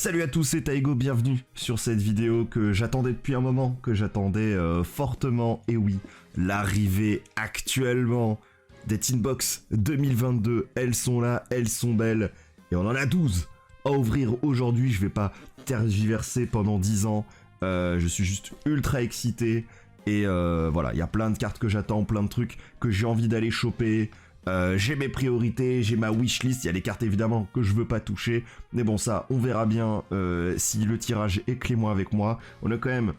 Salut à tous, c'est Taigo, bienvenue sur cette vidéo que j'attendais depuis un moment, que j'attendais fortement, et oui, l'arrivée actuellement des Tinbox 2022, elles sont là, elles sont belles, et on en a 12 à ouvrir aujourd'hui, je vais pas tergiverser pendant 10 ans, je suis juste ultra excité, et voilà, il y a plein de cartes que j'attends, plein de trucs que j'ai envie d'aller choper. J'ai mes priorités, j'ai ma wishlist, il y a des cartes évidemment que je veux pas toucher, mais bon ça, on verra bien si le tirage est clément avec moi. On a quand même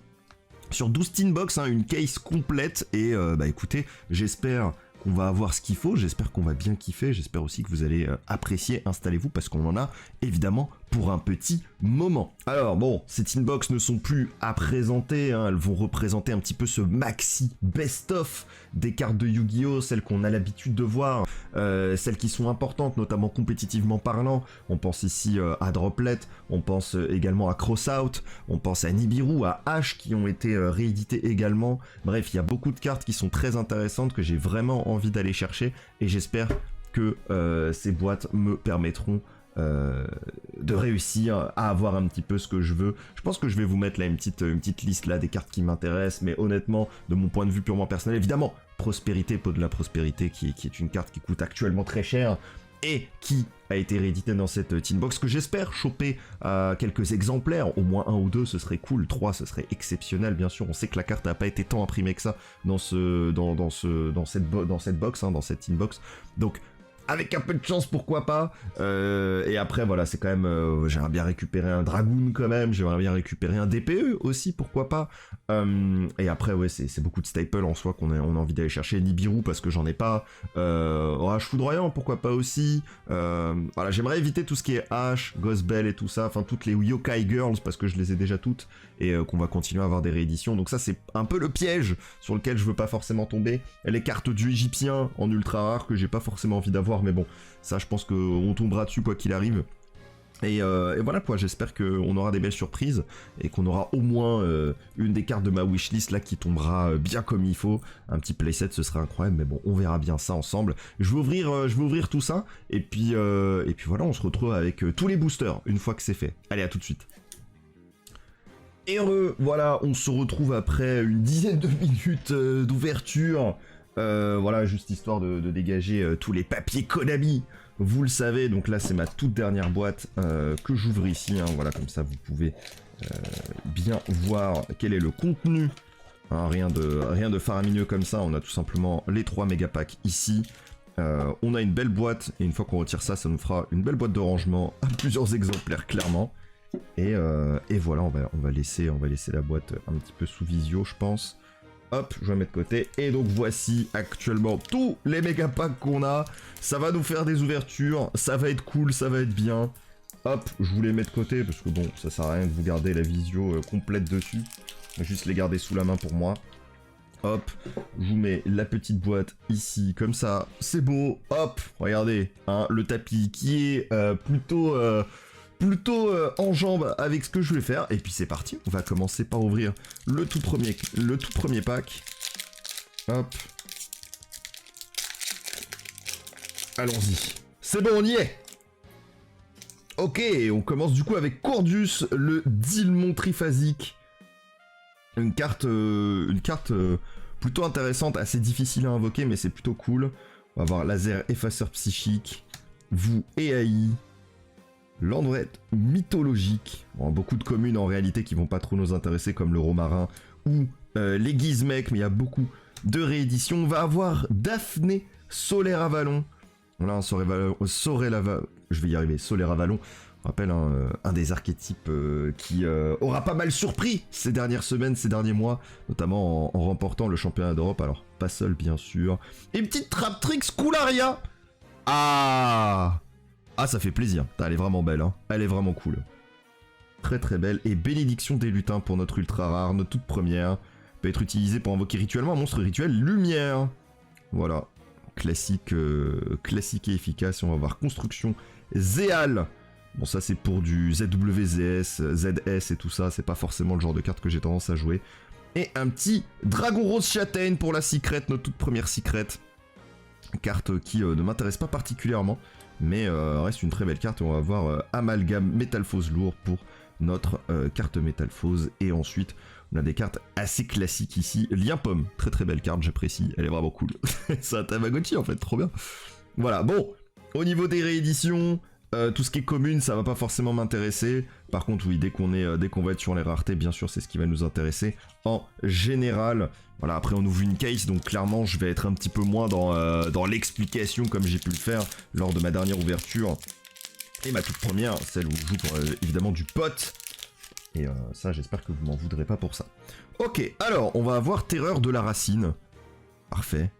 sur 12 Tinbox une case complète et bah écoutez, j'espère qu'on va avoir ce qu'il faut, j'espère qu'on va bien kiffer, j'espère aussi que vous allez apprécier, installez-vous parce qu'on en a évidemment pour un petit moment. Alors bon, ces Tinbox ne sont plus à présenter, elles vont représenter un petit peu ce maxi best-of des cartes de Yu-Gi-Oh, celles qu'on a l'habitude de voir, celles qui sont importantes, notamment compétitivement parlant. On pense ici à Droplet, on pense également à Crossout, on pense à Nibiru, à H qui ont été réédités également. Bref, il y a beaucoup de cartes qui sont très intéressantes que j'ai vraiment envie d'aller chercher et j'espère que ces boîtes me permettront de réussir à avoir un petit peu ce que je veux. Je pense que je vais vous mettre là une petite liste là des cartes qui m'intéressent, mais honnêtement, de mon point de vue purement personnel, évidemment, Prospérité, Pot de la Prospérité, qui est une carte qui coûte actuellement très cher, et qui a été réédité dans cette Tinbox, que j'espère choper quelques exemplaires, au moins un ou deux, ce serait cool, 3 ce serait exceptionnel, bien sûr, on sait que la carte n'a pas été tant imprimée que ça dans cette box, dans cette Tinbox, donc avec un peu de chance, pourquoi pas. Et après, voilà, c'est quand même... j'aimerais bien récupérer un Dragoon quand même. J'aimerais bien récupérer un DPE aussi, pourquoi pas. Et après, ouais, c'est beaucoup de staples en soi qu'on a envie d'aller chercher. Nibiru, parce que j'en ai pas. H foudroyant, pourquoi pas aussi. Voilà, j'aimerais éviter tout ce qui est H, Ghost Bell et tout ça. Enfin, toutes les Yokai Girls, parce que je les ai déjà toutes. Et qu'on va continuer à avoir des rééditions. Donc ça, c'est un peu le piège sur lequel je veux pas forcément tomber. Et les cartes du Égyptien en ultra rare que j'ai pas forcément envie d'avoir. Mais bon, ça je pense qu'on tombera dessus quoi qu'il arrive. Et voilà quoi, j'espère qu'on aura des belles surprises et qu'on aura au moins une des cartes de ma wishlist là qui tombera bien comme il faut. Un petit playset, ce serait incroyable, mais bon, on verra bien ça ensemble. Je vais ouvrir tout ça et puis voilà, on se retrouve avec tous les boosters une fois que c'est fait. Allez, à tout de suite. Et voilà, on se retrouve après une dizaine de minutes d'ouverture. Voilà, juste histoire de dégager tous les papiers Konami, vous le savez. Donc là, c'est ma toute dernière boîte que j'ouvre ici. Voilà, comme ça, vous pouvez bien voir quel est le contenu. Rien de faramineux comme ça. On a tout simplement les 3 mégapacks ici. On a une belle boîte. Et une fois qu'on retire ça, ça nous fera une belle boîte de rangement à plusieurs exemplaires, clairement. Et voilà, on va laisser la boîte un petit peu sous visio, je pense. Hop, je vais mettre de côté. Et donc voici actuellement tous les méga packs qu'on a. Ça va nous faire des ouvertures. Ça va être cool, ça va être bien. Hop, je vous les mets de côté parce que bon, ça sert à rien de vous garder la visio complète dessus. Je vais juste les garder sous la main pour moi. Hop, je vous mets la petite boîte ici, comme ça. C'est beau. Hop, regardez, le tapis qui est plutôt en jambes avec ce que je vais faire. Et puis c'est parti, on va commencer par ouvrir le tout premier pack. Hop. Allons-y. C'est bon, on y est. Ok, on commence du coup avec Cordius, le Dilmon triphasique. Une carte plutôt intéressante, assez difficile à invoquer, mais c'est plutôt cool. On va avoir Laser Effaceur Psychique, Vous et AI. Landrette mythologique, bon, beaucoup de communes en réalité qui vont pas trop nous intéresser comme le Romarin ou les Gizmek, mais il y a beaucoup de rééditions. On va avoir Daphné Solaire Avalon. Voilà, je vais y arriver, Solaire Avalon. Je rappelle un des archétypes qui aura pas mal surpris ces dernières semaines, ces derniers mois, notamment en remportant le championnat d'Europe. Alors, pas seul bien sûr. Et une petite Traptrix Coularia. Ah, ça fait plaisir. Elle est vraiment belle, Elle est vraiment cool. Très très belle. Et Bénédiction des Lutins pour notre ultra rare, notre toute première. Peut être utilisée pour invoquer rituellement un monstre rituel lumière. Voilà. Classique et efficace. Et on va voir Construction Zéal. Bon, ça c'est pour du ZWZS, ZS et tout ça. C'est pas forcément le genre de carte que j'ai tendance à jouer. Et un petit Dragon Rose Châtaigne pour la secret, notre toute première secret. Carte qui ne m'intéresse pas particulièrement. mais reste une très belle carte. On va voir Amalgame Métalphose lourd pour notre carte Métalphose, et ensuite on a des cartes assez classiques ici. Lien Pomme, très très belle carte, j'apprécie, elle est vraiment cool. C'est un Tamagotchi en fait, trop bien. Voilà, bon, au niveau des rééditions, tout ce qui est commune, ça va pas forcément m'intéresser. Par contre, oui, dès qu'on va être sur les raretés, bien sûr, c'est ce qui va nous intéresser en général. Voilà, après on ouvre une case, donc clairement, je vais être un petit peu moins dans l'explication comme j'ai pu le faire lors de ma dernière ouverture. Et ma toute première, celle où je joue pour, évidemment du pot. Et ça, j'espère que vous m'en voudrez pas pour ça. Ok, alors, on va avoir Terreur de la Racine. Parfait.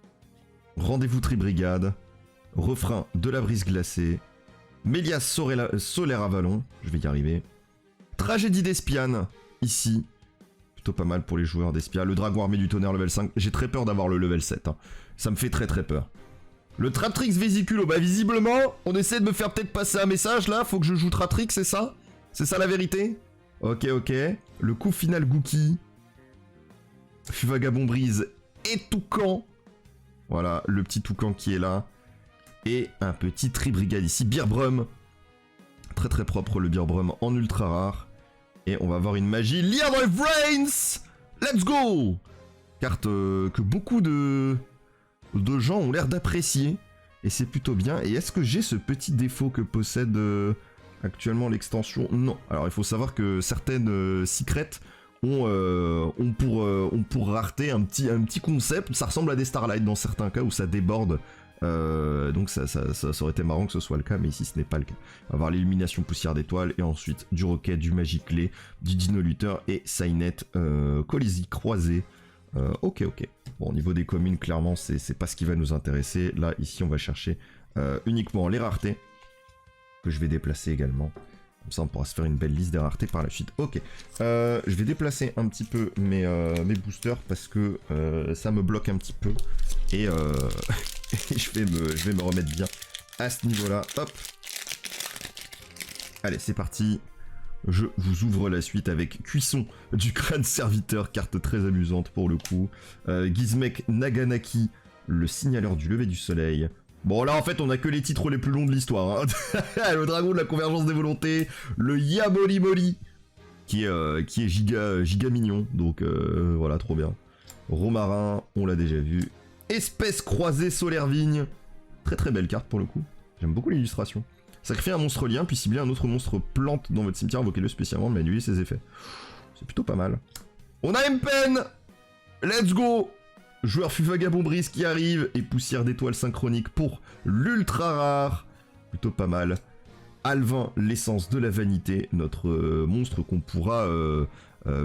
Rendez-vous Tribrigade. Refrain de la Brise Glacée. Mélias Solaire Avalon. Je vais y arriver. Tragédie d'Espiane, ici. Plutôt pas mal pour les joueurs d'Espia. Le Dragon Armé du Tonnerre level 5. J'ai très peur d'avoir le level 7. Hein. Ça me fait très très peur. Le Traptrix Vésiculo, bah visiblement, on essaie de me faire peut-être passer un message là, faut que je joue Traptrix, c'est ça? C'est ça la vérité? Ok, ok. Le coup final Gookie. Vagabond Brise et Toucan. Voilà, le petit Toucan qui est là. Et un petit Tribrigade ici, Beerbrum. Très très propre le Beerbrum en ultra rare. Et on va avoir une magie, Liam of Brains. Let's go! Carte que beaucoup de gens ont l'air d'apprécier, et c'est plutôt bien. Et est-ce que j'ai ce petit défaut que possède actuellement l'extension? Non. Alors il faut savoir que certaines secrets ont pour rareté un petit concept, ça ressemble à des Starlight dans certains cas où ça déborde, donc ça aurait été marrant que ce soit le cas, mais ici ce n'est pas le cas. On va avoir l'illumination poussière d'étoiles, et ensuite du roquet, du magiclé, du dino lutteur et Sainet collisie croisée. Ok. Bon, au niveau des communes, clairement, c'est pas ce qui va nous intéresser. Là, ici, on va chercher uniquement les raretés, que je vais déplacer également. Comme ça, on pourra se faire une belle liste des raretés par la suite. Ok. Je vais déplacer un petit peu mes boosters, parce que ça me bloque un petit peu. Et je vais me remettre bien à ce niveau-là. Hop. Allez, c'est parti. Je vous ouvre la suite avec Cuisson du crâne serviteur, carte très amusante pour le coup. Gizmek Naganaki, le signaleur du lever du soleil. Bon là en fait on a que les titres les plus longs de l'histoire. Hein. Le dragon de la convergence des volontés, le Yamoli Moli, qui est giga mignon, donc voilà, trop bien. Romarin, on l'a déjà vu. Espèce croisée solaire vigne, très très belle carte pour le coup, j'aime beaucoup l'illustration. Sacrifiez un monstre lien, puis ciblez un autre monstre plante dans votre cimetière, invoquez-le spécialement, mais annulez ses effets. C'est plutôt pas mal. On a M-Pen. Let's go. Joueur fut Vagabond Brise qui arrive, et Poussière d'étoiles synchronique pour l'ultra rare. Plutôt pas mal. Alvin, l'essence de la vanité, notre monstre qu'on pourra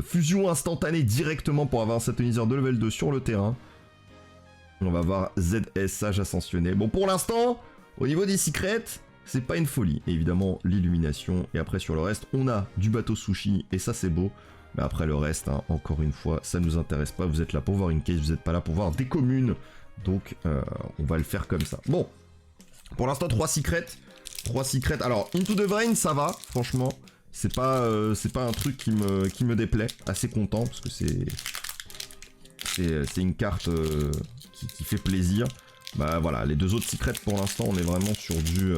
fusion instantanée directement pour avoir un satoniseur de level 2 sur le terrain. On va voir ZS, Sage Ascensionné. Bon, pour l'instant, au niveau des secrets, c'est pas une folie. Et évidemment, l'illumination. Et après, sur le reste, on a du bateau sushi. Et ça, c'est beau. Mais après, le reste, hein, encore une fois, ça nous intéresse pas. Vous êtes là pour voir une case, vous êtes pas là pour voir des communes. Donc, on va le faire comme ça. Bon. Pour l'instant, 3 secrets. 3 secrets. Alors, Into the Brain, ça va, franchement. C'est pas un truc qui me déplaît. Assez content, parce que c'est une carte qui fait plaisir. Bah voilà, les deux autres secrets pour l'instant, on est vraiment sur du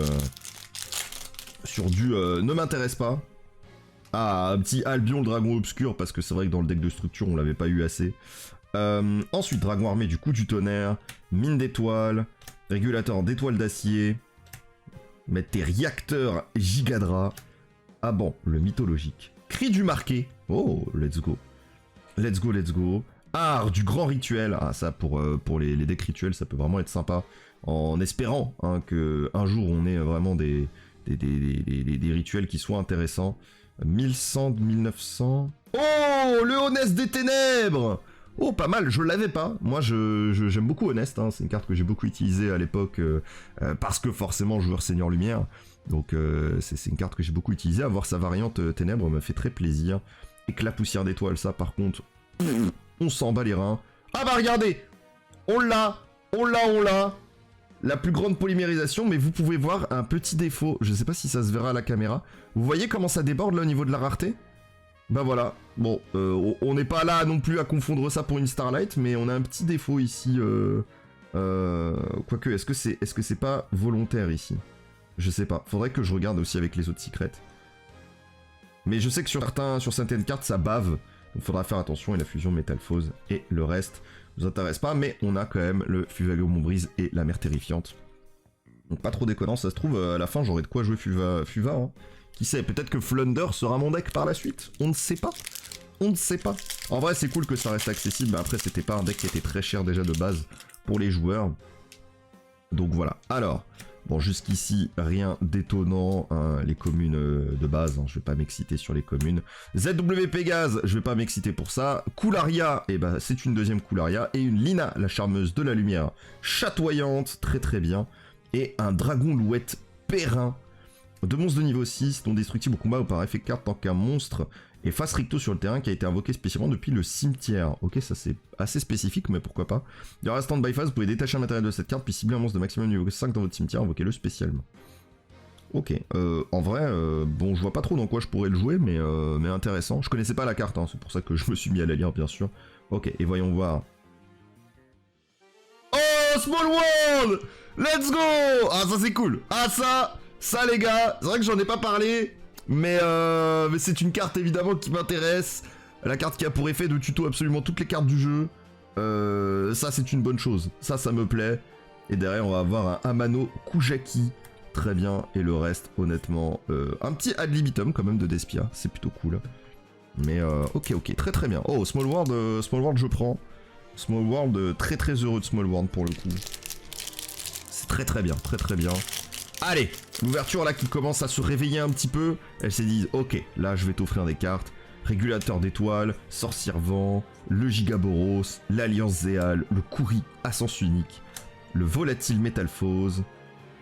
ne m'intéresse pas. Ah, un petit Albion, le dragon obscur, parce que c'est vrai que dans le deck de structure, on l'avait pas eu assez. Ensuite, dragon armé du coup du tonnerre, mine d'étoiles, régulateur d'étoiles d'acier, mettre tes réacteurs Gigadra. Ah bon, le mythologique. Cri du marqué. Oh, let's go. Let's go. Art du grand rituel. Ah, ça, pour les decks rituels, ça peut vraiment être sympa. En espérant hein, que un jour, on ait vraiment des rituels qui soient intéressants. 1100, 1900... Oh, le Honest des Ténèbres. Oh, pas mal, je l'avais pas. Moi, j'aime beaucoup Honest. Hein. C'est une carte que j'ai beaucoup utilisée à l'époque parce que forcément, joueur Seigneur Lumière. Donc, c'est une carte que j'ai beaucoup utilisée. Avoir sa variante Ténèbres m'a fait très plaisir. Éclat poussière d'étoiles, ça, par contre... On s'en bat les reins. Ah bah regardez, on l'a. La plus grande polymérisation, mais vous pouvez voir un petit défaut. Je sais pas si ça se verra à la caméra. Vous voyez comment ça déborde là au niveau de la rareté? Bah voilà. Bon, on n'est pas là non plus à confondre ça pour une Starlight, mais on a un petit défaut ici. Quoique, est-ce que c'est pas volontaire ici? Je sais pas. Faudrait que je regarde aussi avec les autres secrets. Mais je sais que sur certaines cartes, ça bave. Donc faudra faire attention, et la fusion Métalphose et le reste nous intéresse pas. Mais on a quand même le Fuvago Montbrise et la mer terrifiante. Donc pas trop déconnant, ça se trouve, à la fin j'aurai de quoi jouer Fuva, hein. Qui sait, peut-être que Flunder sera mon deck par la suite. On ne sait pas. On ne sait pas. En vrai, c'est cool que ça reste accessible, mais après, c'était pas un deck qui était très cher déjà de base pour les joueurs. Donc voilà. Alors, bon, jusqu'ici, rien d'étonnant. Hein, les communes de base, hein, je vais pas m'exciter sur les communes. ZW Pégase, je vais pas m'exciter pour ça. Coularia, et bah, c'est une deuxième Coularia. Et une Lina, la charmeuse de la lumière, chatoyante, très très bien. Et un Dragon Louette Perrin. Deux monstres de niveau 6, non destructibles au combat ou par effet de carte tant qu'un monstre est face recto sur le terrain qui a été invoqué spécialement depuis le cimetière. Ok, ça c'est assez spécifique, mais pourquoi pas. Il y aura stand by phase, vous pouvez détacher un matériel de cette carte, puis cibler un monstre de maximum niveau 5 dans votre cimetière, invoquez-le spécialement. Ok, en vrai, bon, je vois pas trop dans quoi je pourrais le jouer, mais intéressant. Je connaissais pas la carte, hein, c'est pour ça que je me suis mis à la lire, bien sûr. Ok, et voyons voir. Oh, Small World! Let's go! Ah, ça c'est cool! Ah, ça les gars, c'est vrai que j'en ai pas parlé, mais c'est une carte évidemment qui m'intéresse. La carte qui a pour effet de tuto absolument toutes les cartes du jeu. Ça c'est une bonne chose, ça me plaît. Et derrière on va avoir un Amano Kujaki, très bien. Et le reste honnêtement, un petit ad libitum quand même de Despia, c'est plutôt cool. Mais ok, très très bien. Oh, Small World je prends. Small World, très très heureux de Small World pour le coup. C'est très très bien, très très bien. Allez, l'ouverture là qui commence à se réveiller un petit peu. Elle s'est dit, ok, là je vais t'offrir des cartes. Régulateur d'étoiles, Sorcière Vent, le Gigaboros, l'Alliance Zéal, le Kouri à sens unique, le Volatile Métalphose.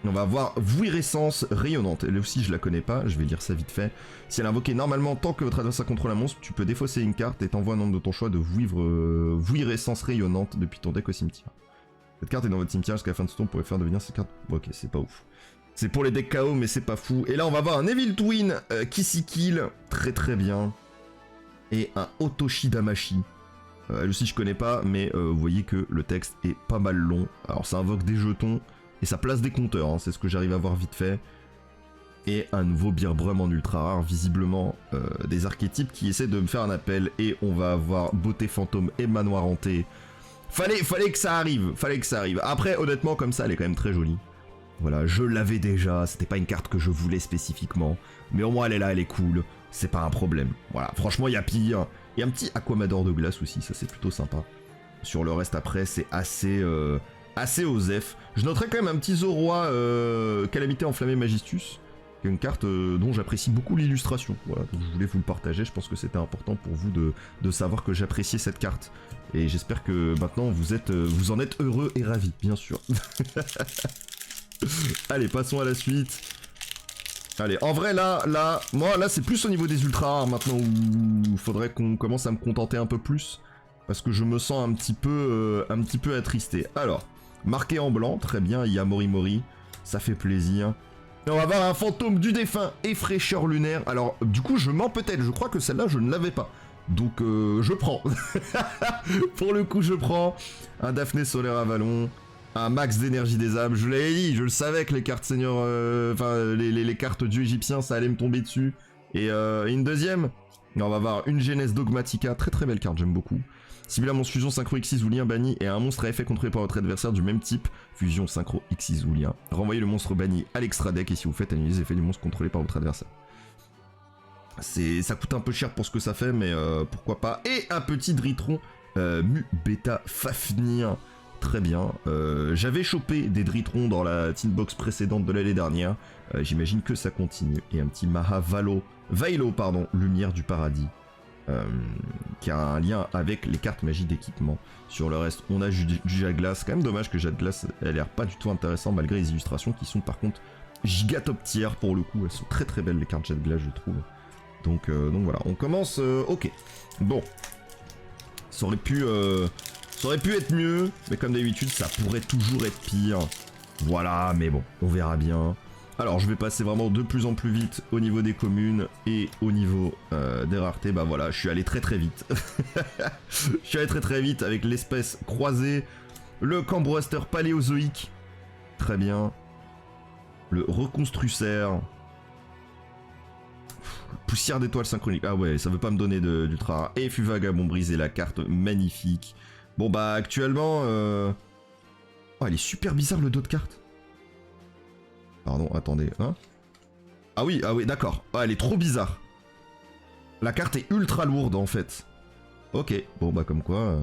On va avoir Vuirescence Rayonnante. Elle aussi je la connais pas, je vais lire ça vite fait. Si elle est invoquée normalement, tant que votre adversaire contrôle un monstre, tu peux défausser une carte et t'envoies un nombre de ton choix de Vuirescence Rayonnante depuis ton deck au cimetière. Cette carte est dans votre cimetière jusqu'à la fin de ce tour, vous pourrez faire devenir cette carte. Ok, c'est pas ouf. C'est pour les decks KO, mais c'est pas fou. Et là, on va avoir un Evil Twin Kissy Kill, très très bien. Et un Otoshi Damashi. Elle aussi, je connais pas, mais vous voyez que le texte est pas mal long. Alors, ça invoque des jetons et ça place des compteurs, hein, c'est ce que j'arrive à voir vite fait. Et un nouveau Beerbrum en ultra rare, visiblement des archétypes qui essaient de me faire un appel. Et on va avoir Beauté Fantôme et Manoir Hanté. Fallait que ça arrive, Après, honnêtement, comme ça, elle est quand même très jolie. Voilà, je l'avais déjà, c'était pas une carte que je voulais spécifiquement, mais au moins elle est là, elle est cool, c'est pas un problème. Voilà, franchement, il y a pire. Il y a un petit Aquamador de glace aussi, ça c'est plutôt sympa. Sur le reste après, c'est assez osef. Je noterai quand même un petit Zoroa Calamité Enflammée Magistus, qui est une carte dont j'apprécie beaucoup l'illustration. Voilà, donc je voulais vous le partager, je pense que c'était important pour vous de savoir que j'appréciais cette carte. Et j'espère que maintenant vous en êtes heureux et ravis, bien sûr. Allez, passons à la suite. Allez, en vrai, là, c'est plus au niveau des ultra rares maintenant où il faudrait qu'on commence à me contenter un peu plus. Parce que je me sens un petit peu attristé. Alors, marqué en blanc, très bien, il y a Morimori, ça fait plaisir. Et on va avoir un fantôme du défunt et fraîcheur lunaire. Alors, du coup, je mens peut-être, je crois que celle-là, je ne l'avais pas. Donc, je prends. Pour le coup, je prends un Daphné Solaire Avalon. Un max d'énergie des âmes, je l'avais dit, je le savais que les cartes seigneurs, les cartes dieux égyptiens, ça allait me tomber dessus. Et une deuxième, on va avoir une Genèse Dogmatica, très très belle carte, j'aime beaucoup. Ciblez un monstre fusion synchro Xyz ou lien banni et un monstre à effet contrôlé par votre adversaire du même type, fusion synchro Xyz ou lien. Renvoyez le monstre banni à l'extra deck et si vous faites annuler les effets du monstre contrôlé par votre adversaire. Ça coûte un peu cher pour ce que ça fait, mais pourquoi pas. Et un petit Dritron Mu Beta Fafnir. Très bien. J'avais chopé des Dritrons dans la Tinbox précédente de l'année dernière. J'imagine que ça continue. Et un petit Maha Vailo, Lumière du Paradis. Qui a un lien avec les cartes magie d'équipement. Sur le reste, on a du Jade Glace. C'est quand même dommage que Jade Glace ait l'air pas du tout intéressant malgré les illustrations qui sont par contre giga top tier pour le coup. Elles sont très très belles les cartes Jade Glace, je trouve. Donc voilà, on commence. Ok. Bon. Ça aurait pu être mieux, mais comme d'habitude, ça pourrait toujours être pire. Voilà, mais bon, on verra bien. Alors, je vais passer vraiment de plus en plus vite au niveau des communes et au niveau des raretés. Bah voilà, je suis allé très très vite. Je suis allé très très vite avec l'espèce croisée, le Cambroaster paléozoïque. Très bien. Le reconstructeur. Poussière d'étoiles synchronique. Ah ouais, ça veut pas me donner d'ultra rare. Et fut vagabond brisé, la carte magnifique. Bon bah actuellement... Oh, elle est super bizarre le dos de carte. Pardon, attendez. Hein, ah oui, d'accord. Ah, elle est trop bizarre. La carte est ultra lourde en fait. Ok, bon bah comme quoi,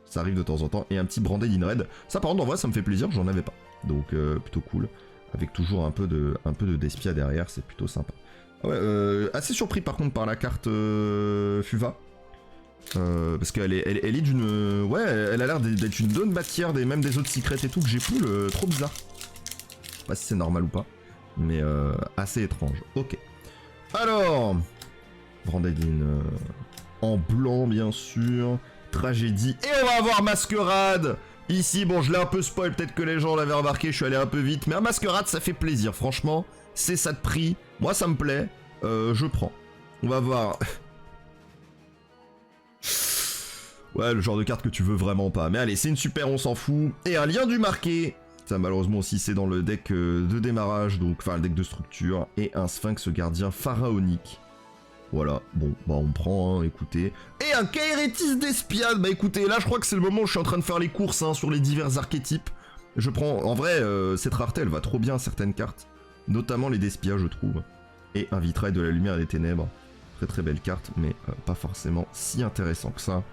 ça arrive de temps en temps. Et un petit Branded in Red. Ça par contre en vrai ça me fait plaisir, j'en avais pas. Donc plutôt cool. Avec toujours un peu de Despia derrière, c'est plutôt sympa. Ouais, assez surpris par contre par la carte Fuva. Parce qu'elle est d'une... ouais, elle a l'air d'être une bonne bâtière même des autres secrets et tout que j'ai pull, trop bizarre. Je sais pas si c'est normal ou pas, mais assez étrange. Ok. Alors, Branded en blanc bien sûr, tragédie, et on va avoir Masquerade. Ici, bon, je l'ai un peu spoil, peut-être que les gens l'avaient remarqué, je suis allé un peu vite, mais un Masquerade ça fait plaisir, franchement, c'est ça de prix, moi ça me plaît, je prends. On va voir... ouais, le genre de carte que tu veux vraiment pas. Mais allez, c'est une super, on s'en fout. Et un lien du marqué. Ça, malheureusement, aussi, c'est dans le deck de démarrage. Donc, enfin, le deck de structure. Et un Sphinx gardien pharaonique. Voilà. Bon, bah, on prend, hein, écoutez. Et un Kaerytis d'Espiade. Bah, écoutez, là, je crois que c'est le moment où je suis en train de faire les courses, hein, sur les divers archétypes. Je prends... En vrai, cette rareté, elle va trop bien à certaines cartes. Notamment les Despia, je trouve. Et un Vitrail de la lumière et des ténèbres. Très très belle carte, mais pas forcément si intéressant que ça.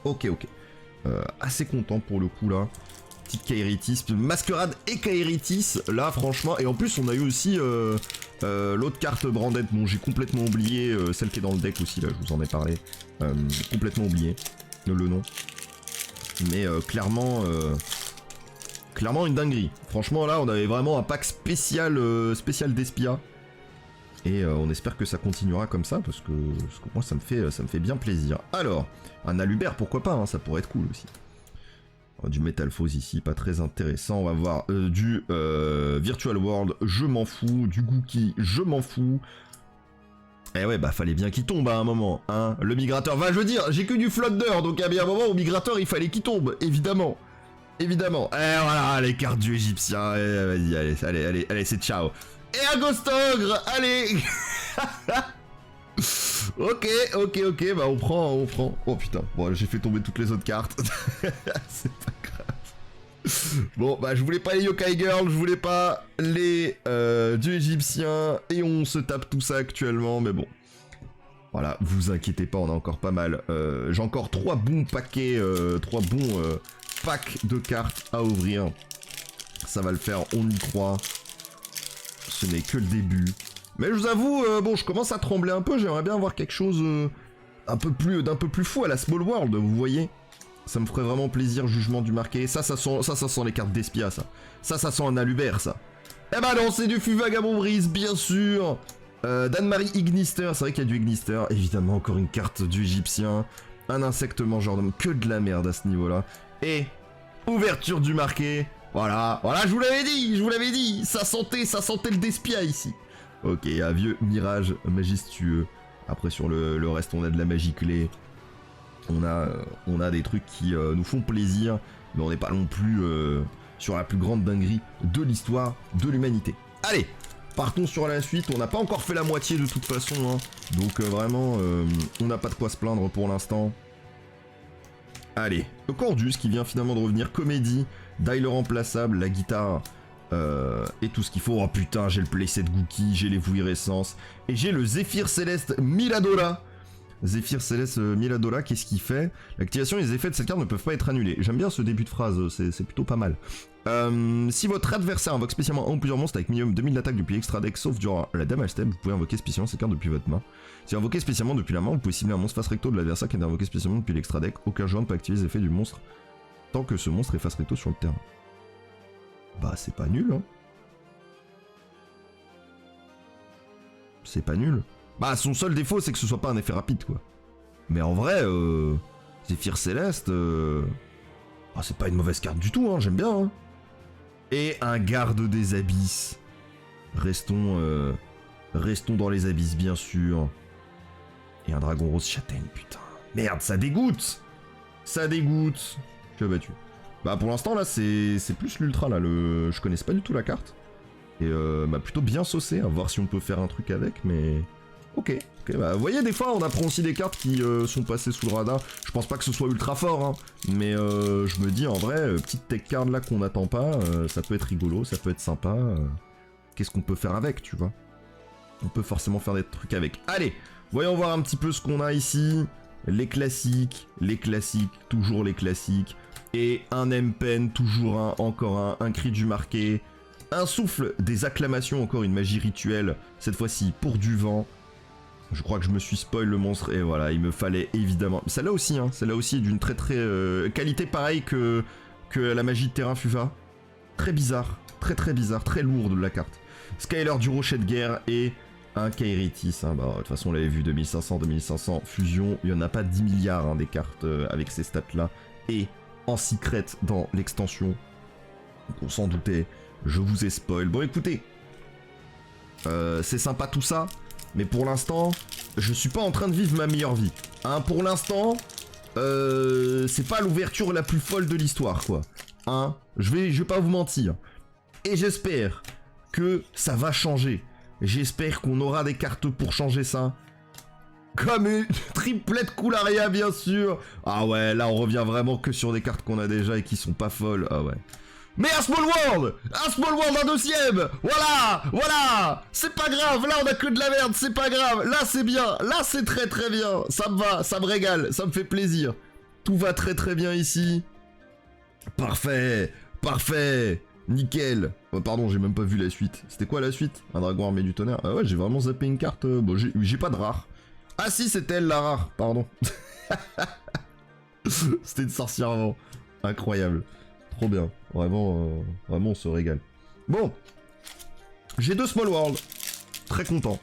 Ok, ok. Assez content pour le coup là. Petite Kaerytis, Masquerade et Kaerytis, là franchement. Et en plus on a eu aussi l'autre carte Branded, bon j'ai complètement oublié, celle qui est dans le deck aussi là, je vous en ai parlé. Complètement oublié le nom. Mais clairement une dinguerie. Franchement là on avait vraiment un pack spécial d'Espia. Et on espère que ça continuera comme ça, parce que moi ça me fait bien plaisir. Alors, un Alubert, pourquoi pas, hein, ça pourrait être cool aussi. Du Metal Foes ici, pas très intéressant. On va voir du Virtual World, je m'en fous. Du Gookie, je m'en fous. Eh ouais, bah fallait bien qu'il tombe à un moment, hein. Le Migrateur, je veux dire, j'ai que du Flutter, donc à bien un moment au Migrateur il fallait qu'il tombe, évidemment. Évidemment. Et voilà, les cartes du Égyptien, vas-y, allez, c'est ciao. Et un Ghost Ogre, allez. Ok, bah on prend. Oh putain, bon j'ai fait tomber toutes les autres cartes. C'est pas grave. Bon, bah je voulais pas les Yokai Girl, je voulais pas les dieux égyptiens, et on se tape tout ça actuellement, mais bon. Voilà, vous inquiétez pas, on a encore pas mal. J'ai encore 3 bons paquets, 3 bons packs de cartes à ouvrir. Ça va le faire, on y croit. Ce n'est que le début. Mais je vous avoue, bon, je commence à trembler un peu. J'aimerais bien avoir quelque chose d'un peu plus fou à la Small World, vous voyez. Ça me ferait vraiment plaisir, jugement du marqué. Ça sent les cartes d'Espia, ça. Ça sent un Alubert, ça. Eh ben non, c'est du Fut Vagabond Brise, bien sûr. Dan-Marie Ignister, c'est vrai qu'il y a du Ignister. Évidemment, encore une carte du Égyptien. Un insecte mangeur d'homme, que de la merde à ce niveau-là. Et ouverture du marqué. Voilà, je vous l'avais dit, ça sentait le Despia ici. Ok, un vieux mirage majestueux. Après sur le reste, on a de la magie clé. On a des trucs qui nous font plaisir, mais on n'est pas non plus sur la plus grande dinguerie de l'histoire de l'humanité. Allez, partons sur la suite. On n'a pas encore fait la moitié de toute façon, hein. Donc vraiment, on n'a pas de quoi se plaindre pour l'instant. Allez, le Cordus qui vient finalement de revenir, comédie, dial remplaçable, la guitare et tout ce qu'il faut. Oh putain, j'ai le playset Gookie, j'ai les Vuirescence et j'ai le Zéphyr Céleste Miladola. Zéphyr Céleste Miladola, qu'est-ce qu'il fait? L'activation et les effets de cette carte ne peuvent pas être annulés. J'aime bien ce début de phrase, c'est plutôt pas mal. Si votre adversaire invoque spécialement un ou plusieurs monstres avec minimum 2000 d'attaque depuis l'extra deck, sauf durant la damage step, vous pouvez invoquer spécialement cette carte depuis votre main. Si vous invoquez spécialement depuis la main, vous pouvez cibler un monstre face recto de l'adversaire qui est invoqué spécialement depuis l'extra deck. Aucun joueur ne peut activer les effets du monstre tant que ce monstre est face recto sur le terrain. Bah c'est pas nul, hein. C'est pas nul. Bah son seul défaut c'est que ce soit pas un effet rapide quoi. Mais en vrai, Zéphyr Céleste, oh, c'est pas une mauvaise carte du tout, hein, j'aime bien. Hein. Et un garde des abysses. Restons dans les abysses bien sûr. Et un dragon rose châtaigne, putain. Merde, ça dégoûte. Ça dégoûte. Je suis abattu. Bah pour l'instant là c'est plus l'ultra là, je connaissais pas du tout la carte. Et plutôt bien saucé, à voir si on peut faire un truc avec, mais... Ok, bah, vous voyez, des fois, on apprend aussi des cartes qui sont passées sous le radar. Je pense pas que ce soit ultra fort, hein, mais je me dis, en vrai, petite tech card là qu'on n'attend pas, ça peut être rigolo, ça peut être sympa. Qu'est-ce qu'on peut faire avec, tu vois? On peut forcément faire des trucs avec. Allez, voyons voir un petit peu ce qu'on a ici. Les classiques, toujours les classiques. Et un M-Pen, toujours encore un cri du marqué. Un souffle des acclamations, encore une magie rituelle, cette fois-ci pour du vent. Je crois que je me suis spoil le monstre, et voilà, il me fallait évidemment... Celle-là aussi, hein, celle-là aussi est d'une très qualité pareille que la magie de terrain Fuva. Très bizarre, très bizarre, très lourde la carte. Skyler du Rocher de Guerre et un Kairitis, hein, bah, de toute façon on l'avait vu, 2500, fusion, il n'y en a pas 10 milliards hein, des cartes avec ces stats-là. Et en secret dans l'extension, donc on s'en doutait, je vous ai spoil. Bon écoutez, c'est sympa tout ça, mais pour l'instant, je suis pas en train de vivre ma meilleure vie. Hein, pour l'instant, c'est pas l'ouverture la plus folle de l'histoire, quoi. Hein, je vais pas vous mentir. Et j'espère que ça va changer. J'espère qu'on aura des cartes pour changer ça. Comme une triplette Coularia, bien sûr. Ah ouais, là on revient vraiment que sur des cartes qu'on a déjà et qui sont pas folles. Ah ouais. Mais un Small World, un deuxième. Voilà. C'est pas grave, là on a que de la merde, c'est pas grave. Là c'est bien, là c'est très bien. Ça me va, ça me régale, ça me fait plaisir. Tout va très bien ici. Parfait. Nickel. Oh, pardon, j'ai même pas vu la suite. C'était quoi la suite? Un dragon armé du tonnerre. Ah ouais, j'ai vraiment zappé une carte. Bon, j'ai pas de rare. Ah si, c'était elle la rare, pardon. C'était une sorcière avant. Incroyable. Trop bien. Vraiment, on se régale. Bon. J'ai 2 Small World. Très content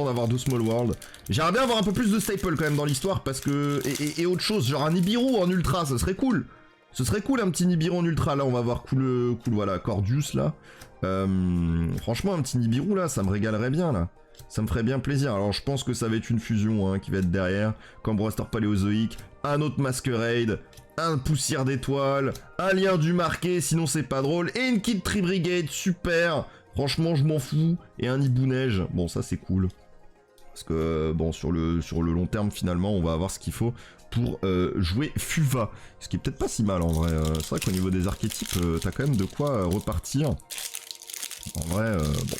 d'avoir 2 Small World. J'aimerais bien avoir un peu plus de staple quand même dans l'histoire parce que... Et autre chose, genre un Nibiru en ultra, ça serait cool. Ce serait cool un petit Nibiru en ultra, là on va voir cool voilà, Cordius là. Franchement un petit Nibiru là, ça me régalerait bien là. Ça me ferait bien plaisir. Alors je pense que ça va être une fusion hein, qui va être derrière. Comme Blaster Paléozoïque, un autre Masquerade, un Poussière d'étoile, un lien du marqué, sinon c'est pas drôle. Et une Kid Tree Brigade, super. Franchement je m'en fous. Et un Hibou Neige, bon ça c'est cool. Parce que bon sur le long terme finalement on va avoir ce qu'il faut pour jouer Fuva. Ce qui est peut-être pas si mal en vrai. C'est vrai qu'au niveau des archétypes, t'as quand même de quoi repartir. En vrai, bon.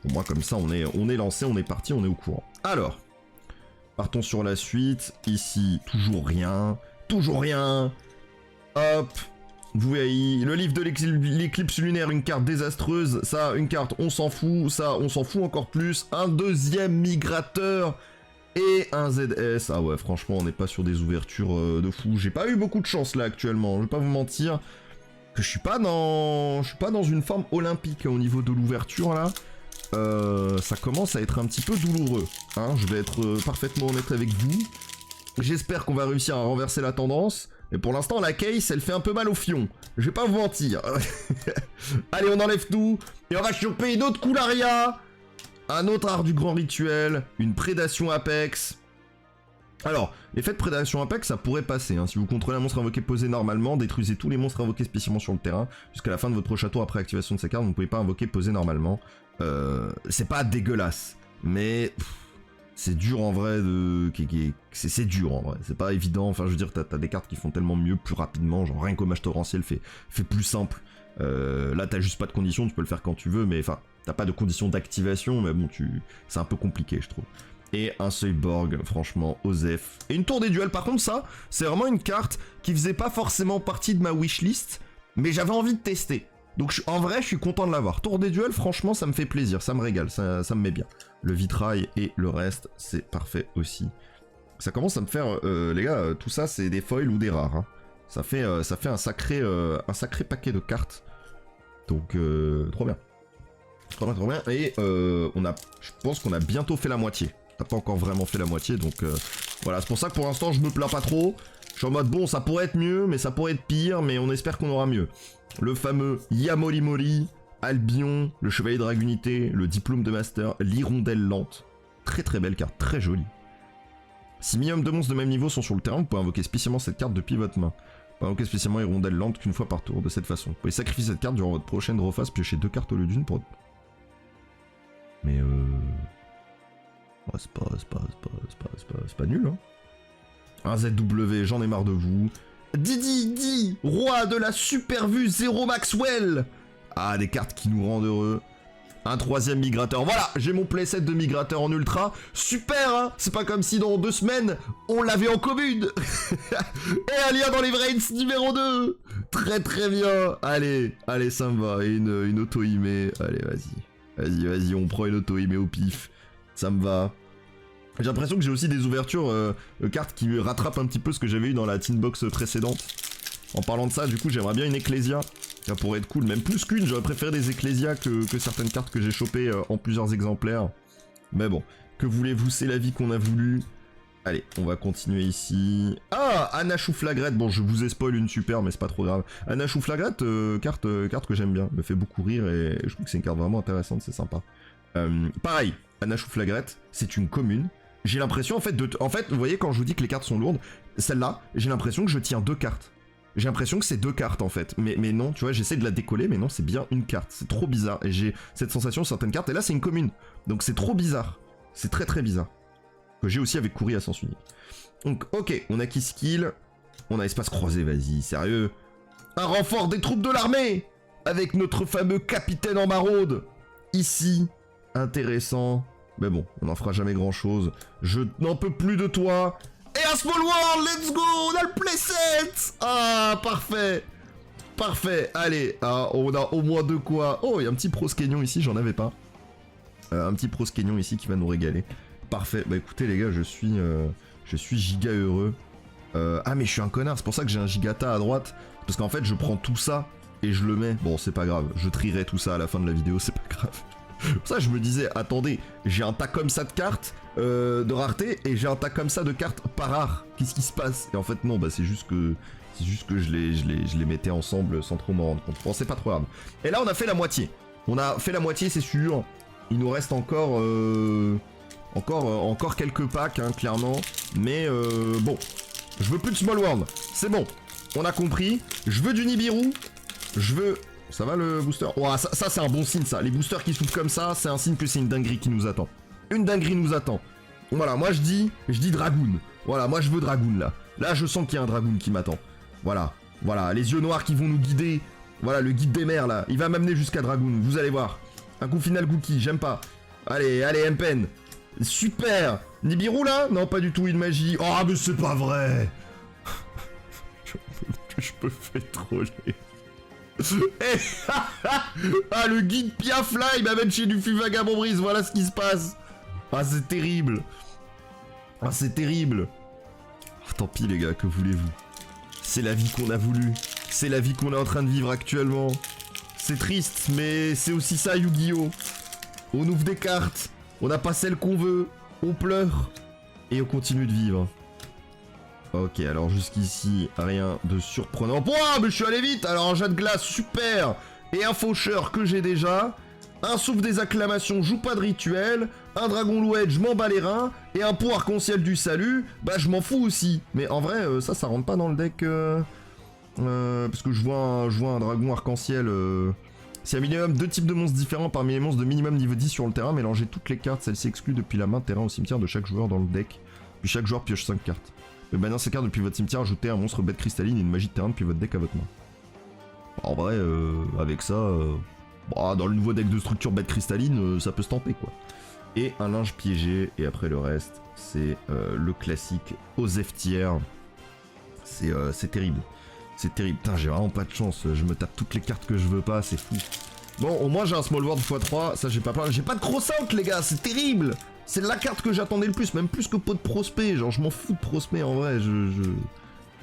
Au moins comme ça on est lancé, on est parti, on est au courant. Alors, partons sur la suite. Ici, toujours rien. Hop. Vous voyez, le livre de l'éclipse lunaire, une carte désastreuse. Ça, une carte, on s'en fout. Ça, on s'en fout encore plus. Un deuxième migrateur. Et un ZS. Ah ouais, franchement, on n'est pas sur des ouvertures de fou. J'ai pas eu beaucoup de chance là actuellement. Je vais pas vous mentir. Que je suis pas dans une forme olympique au niveau de l'ouverture là. Ça commence à être un petit peu douloureux. Hein, je vais être parfaitement honnête avec vous. J'espère qu'on va réussir à renverser la tendance. Mais pour l'instant, la case, elle fait un peu mal au fion. Je vais pas vous mentir. Allez, on enlève tout. Et on va choper une autre Coularia. Un autre art du grand rituel. Une prédation Apex. Alors, l'effet de prédation Apex, ça pourrait passer. Hein. Si vous contrôlez un monstre invoqué posé normalement, détruisez tous les monstres invoqués spécialement sur le terrain. Jusqu'à la fin de votre château après activation de ces cartes, vous ne pouvez pas invoquer posé normalement. C'est pas dégueulasse. Mais... c'est dur en vrai de... C'est dur en vrai, c'est pas évident, enfin je veux dire t'as des cartes qui font tellement mieux plus rapidement, genre rien qu'Hommage Torrentiel fait plus simple. Là t'as juste pas de conditions, tu peux le faire quand tu veux, mais enfin t'as pas de conditions d'activation, mais bon c'est un peu compliqué je trouve. Et un Seuilborg, franchement, Osef. Et une tour des duels, par contre ça, c'est vraiment une carte qui faisait pas forcément partie de ma wishlist, mais j'avais envie de tester. Donc en vrai je suis content de l'avoir. Tour des duels, franchement ça me fait plaisir, ça me régale, ça me met bien. Le vitrail et le reste, c'est parfait aussi. Ça commence à me faire... les gars, tout ça, c'est des foils ou des rares. Hein. Ça fait un sacré paquet de cartes. Donc, trop bien. Trop bien. Et je pense qu'on a bientôt fait la moitié. On n'a pas encore vraiment fait la moitié, donc voilà. C'est pour ça que pour l'instant, je me plains pas trop. Je suis en mode, bon, ça pourrait être mieux, mais ça pourrait être pire, mais on espère qu'on aura mieux. Le fameux Yamolimoli... Albion, le Chevalier de Dragunité, le Diplôme de Master, l'Hirondelle Lente. Très belle carte, très jolie. Si minimum 2 monstres de même niveau sont sur le terrain, vous pouvez invoquer spécialement cette carte depuis votre main. Ok, spécialement hirondelle lente qu'une fois par tour, de cette façon. Vous pouvez sacrifier cette carte durant votre prochaine draw phase, piocher 2 cartes au lieu d'une pour... Mais ouais, c'est pas nul, hein. Un ZW, j'en ai marre de vous. Didi, roi de la super vue, Zero Maxwell. Ah, des cartes qui nous rendent heureux. Un 3ème migrateur. Voilà, j'ai mon playset de migrateur en ultra. Super, hein. C'est pas comme si dans 2 semaines, on l'avait en commune. Et un lien dans les brains numéro 2. Très très bien. Allez, ça me va. Et une auto-imé. Allez, vas-y, on prend une auto-imé au pif. Ça me va. J'ai l'impression que j'ai aussi des ouvertures cartes qui rattrapent un petit peu ce que j'avais eu dans la tin box précédente. En parlant de ça, du coup, j'aimerais bien une Ecclesia. Ça pourrait être cool, même plus qu'une. J'aurais préféré des Ecclesia que certaines cartes que j'ai chopées en plusieurs exemplaires. Mais bon, que voulez-vous, c'est la vie qu'on a voulu. Allez, on va continuer ici. Ah, Anna Chouflagrette. Bon, je vous ai spoil une super, mais c'est pas trop grave. Anna Chouflagrette, carte que j'aime bien. Me fait beaucoup rire et je trouve que c'est une carte vraiment intéressante, c'est sympa. Pareil, Anna Chouflagrette, c'est une commune. J'ai l'impression, en fait, vous voyez, quand je vous dis que les cartes sont lourdes, celle-là, j'ai l'impression que je tiens 2 cartes. J'ai l'impression que c'est 2 cartes, en fait. Mais non, tu vois, j'essaie de la décoller, mais non, c'est bien une carte. C'est trop bizarre. Et j'ai cette sensation sur certaines cartes, et là, c'est une commune. Donc, c'est trop bizarre. C'est très, très bizarre. Que j'ai aussi avec Courrier à sens unique. Donc, ok, on a qui skill. On a espace croisé, vas-y, sérieux. Un renfort des troupes de l'armée avec notre fameux capitaine en maraude. Ici, intéressant. Mais bon, on n'en fera jamais grand chose. Je n'en peux plus de toi. Et un Small World, let's go. On a le playset. Ah, parfait. Parfait, allez, on a au moins de quoi. Oh, il y a un petit Proskenyon ici, j'en avais pas. Un petit Proskenyon ici qui va nous régaler. Parfait, bah écoutez les gars, je suis giga heureux. Ah mais je suis un connard, c'est pour ça que j'ai un gigata à droite. Parce qu'en fait, je prends tout ça et je le mets. Bon, c'est pas grave, je trierai tout ça à la fin de la vidéo, c'est pas grave. Pour ça, je me disais, attendez, j'ai un tas comme ça de cartes de rareté et j'ai un tas comme ça de cartes pas rares. Qu'est-ce qui se passe? Et en fait, non, bah c'est juste que je les mettais ensemble sans trop m'en rendre compte. Bon, c'est pas trop grave. Et là, on a fait la moitié. On a fait la moitié, c'est sûr. Il nous reste encore quelques packs, hein, clairement. Mais bon, je veux plus de Small World. C'est bon, on a compris. Je veux du Nibiru. Je veux... Ça va le booster? Ouah, ça c'est un bon signe ça. Les boosters qui souffrent comme ça, c'est un signe que c'est une dinguerie qui nous attend. Une dinguerie nous attend. Voilà, moi je dis Dragoon. Voilà, moi je veux Dragoon là. Là je sens qu'il y a un Dragoon qui m'attend. Voilà, les yeux noirs qui vont nous guider. Voilà, le guide des mers là. Il va m'amener jusqu'à Dragoon, vous allez voir. Un coup final Gookie, j'aime pas. Allez, Mpen. Super. Nibiru là? Non, pas du tout, une magie. Oh, mais c'est pas vrai. Je me fais troller. Ah, le guide Piaf là, il m'amène chez du Vagabond Brise, voilà ce qui se passe. Ah, c'est terrible. Ah, c'est terrible. Ah, tant pis les gars, que voulez-vous? C'est la vie qu'on a voulu. C'est la vie qu'on est en train de vivre actuellement. C'est triste, mais c'est aussi ça Yu-Gi-Oh! On ouvre des cartes, on n'a pas celle qu'on veut, on pleure, et on continue de vivre. Ok, alors jusqu'ici, rien de surprenant. Pouah, mais je suis allé vite. Alors un jet de glace, super. Et un faucheur que j'ai déjà. Un souffle des acclamations, joue pas de rituel. Un dragon louette, je m'en bats les reins. Et un pot arc-en-ciel du salut, bah je m'en fous aussi. Mais en vrai, ça rentre pas dans le deck. Parce que je vois un dragon arc-en-ciel. C'est un minimum 2 types de monstres différents parmi les monstres de minimum niveau 10 sur le terrain. Mélangez toutes les cartes, celles-ci exclues depuis la main terrain au cimetière de chaque joueur dans le deck. Puis chaque joueur pioche 5 cartes. Maintenant, ces cartes depuis votre cimetière, ajoutez un monstre bête cristalline et une magie de terrain depuis votre deck à votre main. En vrai, avec ça, bah, dans le nouveau deck de structure bête cristalline, ça peut se tenter quoi. Et un linge piégé, et après le reste, c'est le classique Osef Tier. C'est terrible. C'est terrible. Putain, j'ai vraiment pas de chance. Je me tape toutes les cartes que je veux pas, c'est fou. Bon, au moins j'ai un Small World x3, ça j'ai pas plein. J'ai pas de Cross-Out, les gars, c'est terrible. C'est la carte que j'attendais le plus, même plus que Pot de Prospect. Genre, je m'en fous de Prospect en vrai.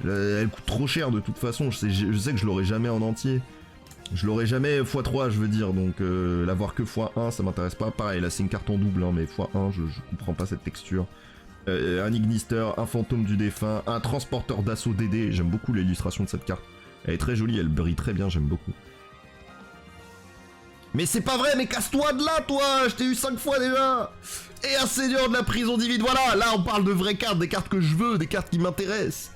Elle coûte trop cher de toute façon. Je sais que je l'aurai jamais en entier. Je l'aurai jamais x3, je veux dire. Donc, l'avoir que x1, ça m'intéresse pas. Pareil, là, c'est une carte en double, hein, mais x1, je comprends pas cette texture. Un Ignister, un fantôme du défunt, un transporteur d'assaut DD. J'aime beaucoup l'illustration de cette carte. Elle est très jolie, elle brille très bien, j'aime beaucoup. Mais c'est pas vrai, mais casse-toi de là, toi! Je t'ai eu 5 fois déjà! Et un seigneur de la prison divine, voilà! Là, on parle de vraies cartes, des cartes que je veux, des cartes qui m'intéressent.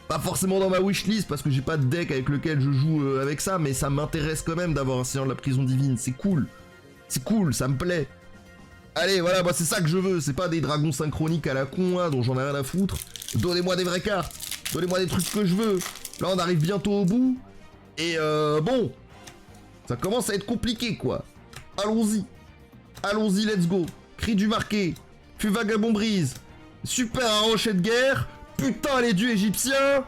Pas forcément dans ma wishlist parce que j'ai pas de deck avec lequel je joue avec ça, mais ça m'intéresse quand même d'avoir un Seigneur de la Prison Divine, c'est cool. C'est cool, ça me plaît. Allez, voilà, moi c'est ça que je veux, c'est pas des dragons synchroniques à la con, hein, dont j'en ai rien à foutre. Donnez-moi des vraies cartes, donnez-moi des trucs que je veux. Là, on arrive bientôt au bout, et bon, ça commence à être compliqué, quoi. Allons-y, allons-y, let's go. Cri du marqué, fut vagabond brise, super arrochet de guerre, putain les dieux égyptiens,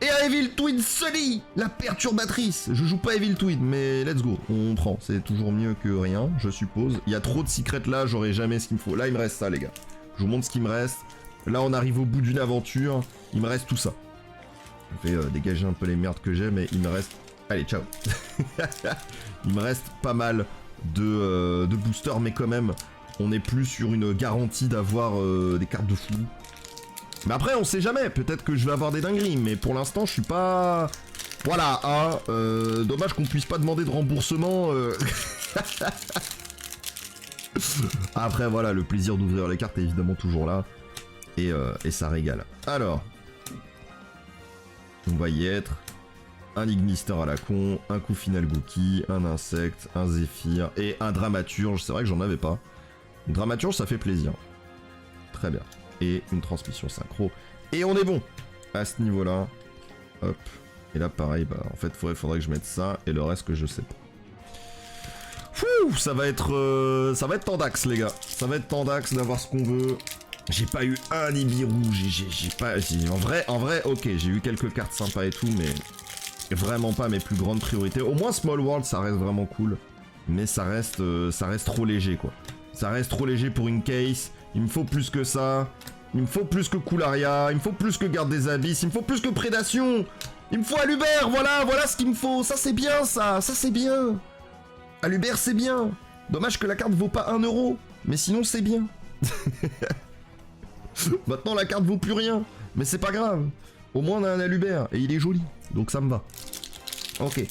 et un Evil Twin Sully, la perturbatrice. Je joue pas Evil Twin, mais let's go, on prend, c'est toujours mieux que rien, je suppose. Il y a trop de secrets là, j'aurai jamais ce qu'il me faut. Là, il me reste ça, les gars. Je vous montre ce qu'il me reste. Là, on arrive au bout d'une aventure, il me reste tout ça. Je vais dégager un peu les merdes que j'ai, mais il me reste... Allez, ciao. Il me reste pas mal de boosters, mais quand même, on n'est plus sur une garantie d'avoir des cartes de fou. Mais après, on sait jamais, peut-être que je vais avoir des dingueries, mais pour l'instant, je suis pas... Voilà, hein, dommage qu'on puisse pas demander de remboursement. Après, voilà, le plaisir d'ouvrir les cartes est évidemment toujours là, et ça régale. Alors, on va y être. Un Ignister à la con, un coup final Gookie, un insecte, un Zéphyr, et un Dramaturge, c'est vrai que j'en avais pas. Une Dramaturge, ça fait plaisir. Très bien. Et une transmission synchro. Et on est bon à ce niveau-là. Hop. Et là, pareil, bah, en fait, faudrait que je mette ça et le reste que je sais pas. Fouh, ça va être tendax, les gars. Ça va être tendax d'avoir ce qu'on veut. J'ai pas eu un Nibiru, j'ai pas... En vrai, ok, j'ai eu quelques cartes sympas et tout, mais... Vraiment pas mes plus grandes priorités. Au moins, Small World, ça reste vraiment cool. Mais ça reste trop léger, quoi. Ça reste trop léger pour une case. Il me faut plus que ça. Il me faut plus que Coularia. Il me faut plus que Garde des Abysses. Il me faut plus que Prédation. Il me faut Alubert. Voilà ce qu'il me faut. Ça, c'est bien, ça. Ça, c'est bien. Alubert, c'est bien. Dommage que la carte vaut pas 1 euro. Mais sinon, c'est bien. Maintenant, la carte vaut plus rien. Mais c'est pas grave. Au moins, on a un Alubert. Et il est joli. Donc, ça me va. Ok.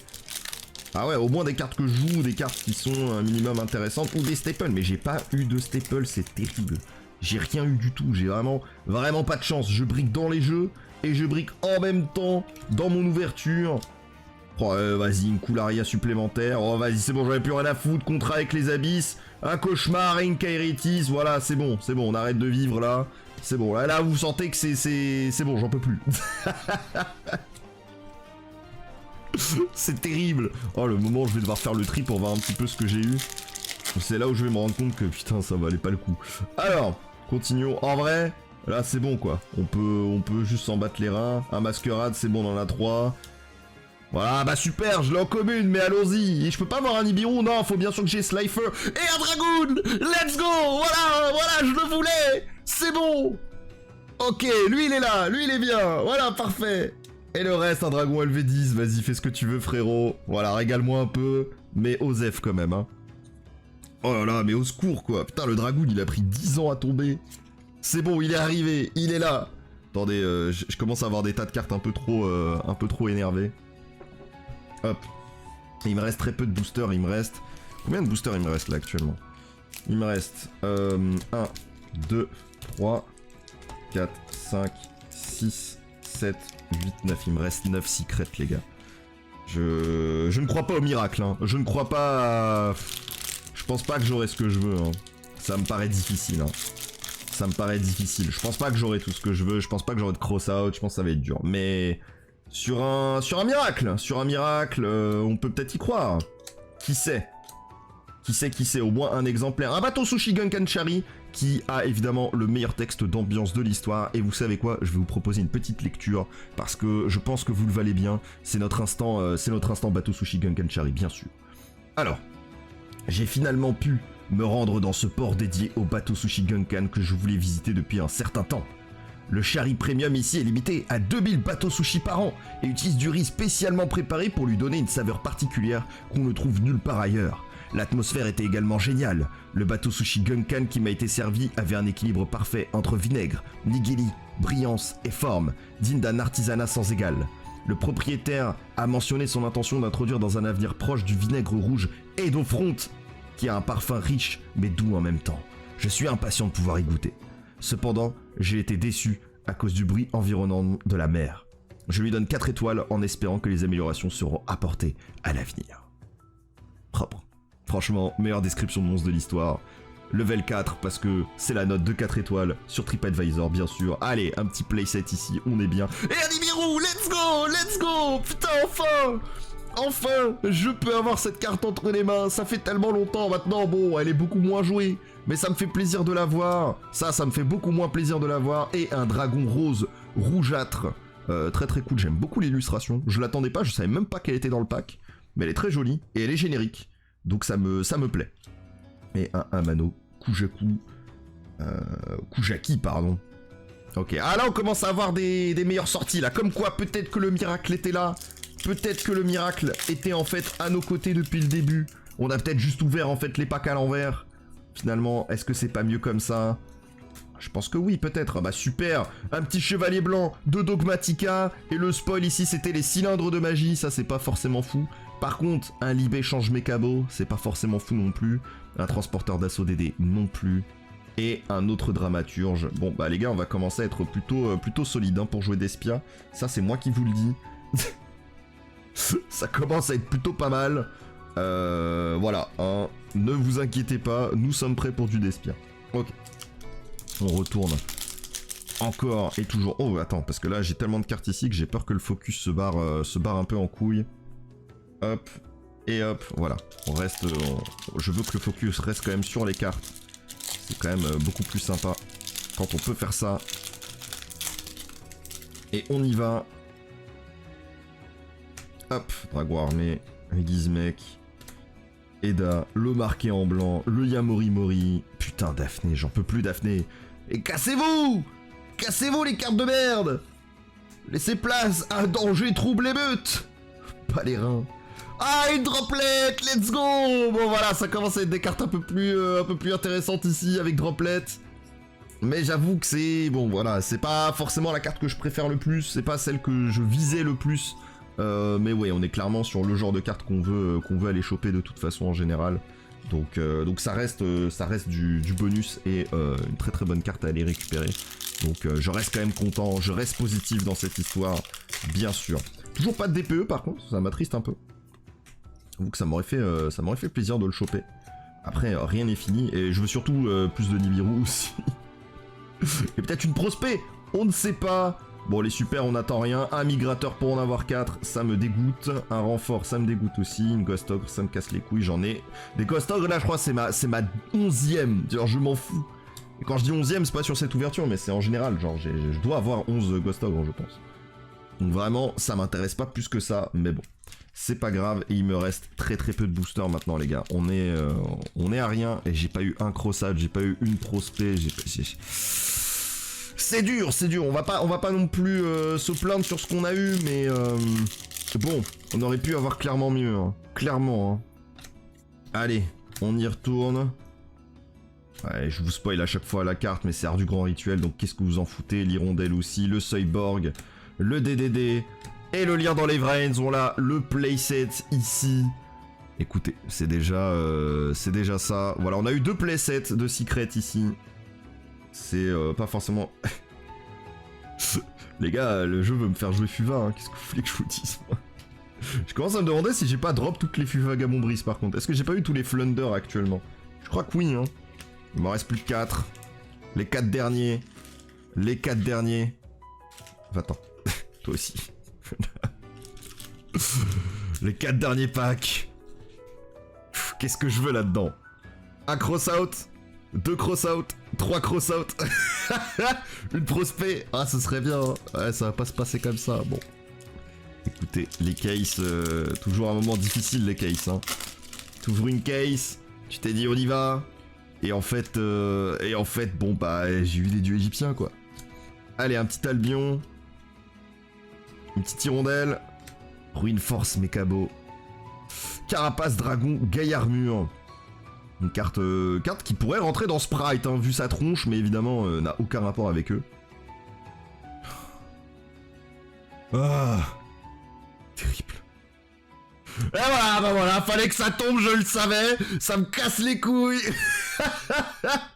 Ah ouais, au moins des cartes que je joue, des cartes qui sont un minimum intéressantes, ou des staples, mais j'ai pas eu de staples, c'est terrible. J'ai rien eu du tout, j'ai vraiment pas de chance. Je brique dans les jeux, et je brique en même temps dans mon ouverture. Oh, vas-y, une Coularia supplémentaire, oh vas-y, c'est bon, j'en ai plus rien à foutre, contrat avec les abysses, un cauchemar, une Kairitis, voilà, c'est bon, on arrête de vivre là. C'est bon, là vous sentez que c'est bon, j'en peux plus. C'est terrible. Oh, le moment où je vais devoir faire le tri pour voir un petit peu ce que j'ai eu. C'est là où je vais me rendre compte que putain, ça valait pas le coup. Alors, continuons. En vrai, là c'est bon quoi. On peut juste s'en battre les reins. Un Masquerade, c'est bon, on en a 3. Voilà, bah super, je l'ai en commune, mais allons-y. Et je peux pas avoir un Nibiru, non, faut bien sûr que j'ai Slifer et un Dragoon. Let's go. Voilà, je le voulais. C'est bon. Ok, lui il est là, lui il est bien. Voilà, parfait. Et le reste, un dragon LV10, vas-y, fais ce que tu veux, frérot. Voilà, régale-moi un peu, mais osef quand même, hein. Oh là là, mais au secours, quoi. Putain, le dragoon, il a pris 10 ans à tomber. C'est bon, il est arrivé, il est là. Attendez, je commence à avoir des tas de cartes un peu trop énervées. Hop. Et il me reste très peu de boosters, il me reste... Combien de boosters il me reste, là, actuellement? Il me reste 1, 2, 3, 4, 5, 6, 7... 8, 9, il me reste 9 secrets, les gars. Je ne crois pas au miracle, hein. Je ne crois pas à... Je pense pas que j'aurai ce que je veux, hein. Ça me paraît difficile, hein. Ça me paraît difficile. Je pense pas que j'aurai tout ce que je veux, je pense pas que j'aurai de cross-out, je pense que ça va être dur. Mais... Sur un miracle, on peut peut-être y croire. Qui sait? Qui sait, au moins un exemplaire. Un bateau Sushi Gunkanchari qui a évidemment le meilleur texte d'ambiance de l'histoire. Et vous savez quoi? Je vais vous proposer une petite lecture parce que je pense que vous le valez bien. C'est notre instant bateau Sushi Gunkanchari, bien sûr. Alors, j'ai finalement pu me rendre dans ce port dédié au bateau Sushi Gunkan que je voulais visiter depuis un certain temps. Le Chari Premium ici est limité à 2000 bateaux sushi par an et utilise du riz spécialement préparé pour lui donner une saveur particulière qu'on ne trouve nulle part ailleurs. L'atmosphère était également géniale. Le bateau sushi Gunkan qui m'a été servi avait un équilibre parfait entre vinaigre, nigiri, brillance et forme, digne d'un artisanat sans égal. Le propriétaire a mentionné son intention d'introduire dans un avenir proche du vinaigre rouge Edo Front, qui a un parfum riche mais doux en même temps. Je suis impatient de pouvoir y goûter. Cependant, j'ai été déçu à cause du bruit environnant de la mer. Je lui donne 4 étoiles en espérant que les améliorations seront apportées à l'avenir. Propre. Franchement, meilleure description de monstre de l'histoire. Level 4 parce que c'est la note de 4 étoiles sur TripAdvisor bien sûr. Allez, un petit playset ici, on est bien. Et un Nibiru, let's go. Putain, enfin, je peux avoir cette carte entre les mains. Ça fait tellement longtemps maintenant, bon, elle est beaucoup moins jouée. Mais ça me fait plaisir de la voir. Ça me fait beaucoup moins plaisir de la voir. Et un dragon rose rougeâtre. Très très cool, j'aime beaucoup l'illustration. Je l'attendais pas, je savais même pas qu'elle était dans le pack. Mais elle est très jolie et elle est générique. Donc ça me plaît. Et un Amano, Kujaki, pardon. Ok, ah là on commence à avoir des meilleures sorties là. Comme quoi peut-être que le miracle était là. Peut-être que le miracle était en fait à nos côtés depuis le début. On a peut-être juste ouvert en fait les packs à l'envers. Finalement, est-ce que c'est pas mieux comme ça? Je pense que oui, peut-être. Ah bah super, un petit chevalier blanc de Dogmatica. Et le spoil ici, c'était les cylindres de magie. Ça, c'est pas forcément fou. Par contre, un Libé change mes cabots. C'est pas forcément fou non plus. Un transporteur d'assaut DD non plus. Et un autre dramaturge. Bon, bah les gars, on va commencer à être plutôt solide hein, pour jouer d'Espia. Ça, c'est moi qui vous le dis. Ça commence à être plutôt pas mal. Voilà, hein. Ne vous inquiétez pas, nous sommes prêts pour du Despia. Ok. On retourne encore et toujours. Oh attends, parce que là j'ai tellement de cartes ici que j'ai peur que le focus se barre un peu en couille. Hop et hop, voilà. On reste. Je veux que le focus reste quand même sur les cartes. C'est quand même beaucoup plus sympa quand on peut faire ça. Et on y va. Hop, Dragon armé, Gizmek, Eda, le marqué en blanc, le Yamori Mori. Putain, Daphné, j'en peux plus, Daphné. Et cassez-vous! Cassez-vous, les cartes de merde! Laissez place à un danger trouble émeute! Pas les reins. Ah, une droplet! Let's go! Bon, voilà, ça commence à être des cartes un peu plus intéressantes ici, avec droplet. Mais j'avoue que c'est... Bon, voilà, c'est pas forcément la carte que je préfère le plus, c'est pas celle que je visais le plus. Mais ouais, on est clairement sur le genre de carte qu'on veut aller choper de toute façon en général. Donc ça reste du bonus et une très très bonne carte à aller récupérer. Donc je reste quand même content, je reste positif dans cette histoire, bien sûr. Toujours pas de DPE par contre, ça m'attriste un peu. J'avoue que ça m'aurait fait plaisir de le choper. Après, rien n'est fini et je veux surtout plus de Nibiru aussi. Et peut-être une prospect, on ne sait pas. Bon, les super, on n'attend rien. Un migrateur pour en avoir 4, ça me dégoûte. Un renfort, ça me dégoûte aussi. Une Ghost Ogre, ça me casse les couilles, j'en ai. Des Ghost Ogre, là, je crois, c'est ma 11ème. Genre, je m'en fous. Et quand je dis 11ème, c'est pas sur cette ouverture, mais c'est en général. Genre, je dois avoir 11 Ghost Ogre, je pense. Donc vraiment, ça m'intéresse pas plus que ça, mais bon. C'est pas grave, et il me reste très très peu de boosters maintenant, les gars. On est à rien, et j'ai pas eu un crossade, j'ai pas eu une prospect, C'est dur, on va pas non plus se plaindre sur ce qu'on a eu, mais bon, on aurait pu avoir clairement mieux, hein. Clairement. Hein. Allez, on y retourne. Ouais, je vous spoil à chaque fois la carte, mais c'est art du grand rituel, donc qu'est-ce que vous en foutez? L'hirondelle aussi, le Seuilborg, le DDD, et le lire dans les Vrains, on l'a, le playset ici. Écoutez, c'est déjà ça. Voilà, on a eu 2 playsets de Secret ici. C'est pas forcément... Les gars, le jeu veut me faire jouer Fuva, hein. Qu'est-ce que vous voulez que je vous dise, moi? Je commence à me demander si j'ai pas drop toutes les Fuva Gamombris par contre. Est-ce que j'ai pas eu tous les Flunder actuellement? Je crois que oui, hein. Il m'en reste plus que 4. Les 4 derniers. Les 4 derniers. Va-t'en. Toi aussi. Les 4 derniers packs. Qu'est-ce que je veux là-dedans? Un cross-out, 2 cross-out, 3 cross-out. Une prospect. Ah, ce serait bien. Hein. Ouais, ça va pas se passer comme ça. Bon. Écoutez, les cases, toujours un moment difficile, les cases. Hein. T'ouvres une case, tu t'es dit on y va. Et en fait, bon bah, j'ai eu des dieux égyptiens quoi. Allez, un petit Albion. Une petite hirondelle. Ruine force, Mekabo. Carapace, dragon, gaillard mur. Une carte qui pourrait rentrer dans Sprite, hein, vu sa tronche, mais évidemment n'a aucun rapport avec eux. Ah, terrible. Et voilà, bah voilà, fallait que ça tombe, je le savais. Ça me casse les couilles.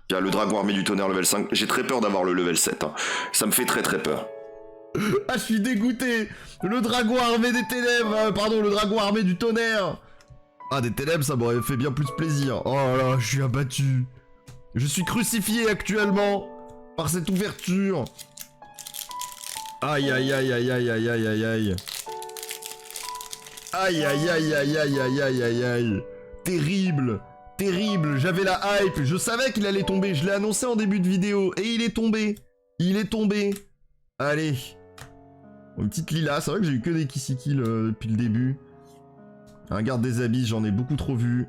Le dragon armé du tonnerre level 5, j'ai très peur d'avoir le level 7. Hein. Ça me fait très très peur. Ah, je suis dégoûté. Le dragon armé des ténèbres, pardon, le dragon armé du tonnerre. Ah, des ténèbres, ça m'aurait fait bien plus plaisir. Oh là là, je suis abattu. Je suis crucifié actuellement par cette ouverture. Aïe aïe aïe aïe aïe aïe aïe aïe aïe. Aïe aïe aïe aïe aïe aïe aïe aïe aïe. Terrible. Terrible, j'avais la hype, je savais qu'il allait tomber, je l'ai annoncé en début de vidéo, et il est tombé. Il est tombé. Allez. Une petite Lila, c'est vrai que j'ai eu que des Kissikills depuis le début. Un garde des abysses, j'en ai beaucoup trop vu.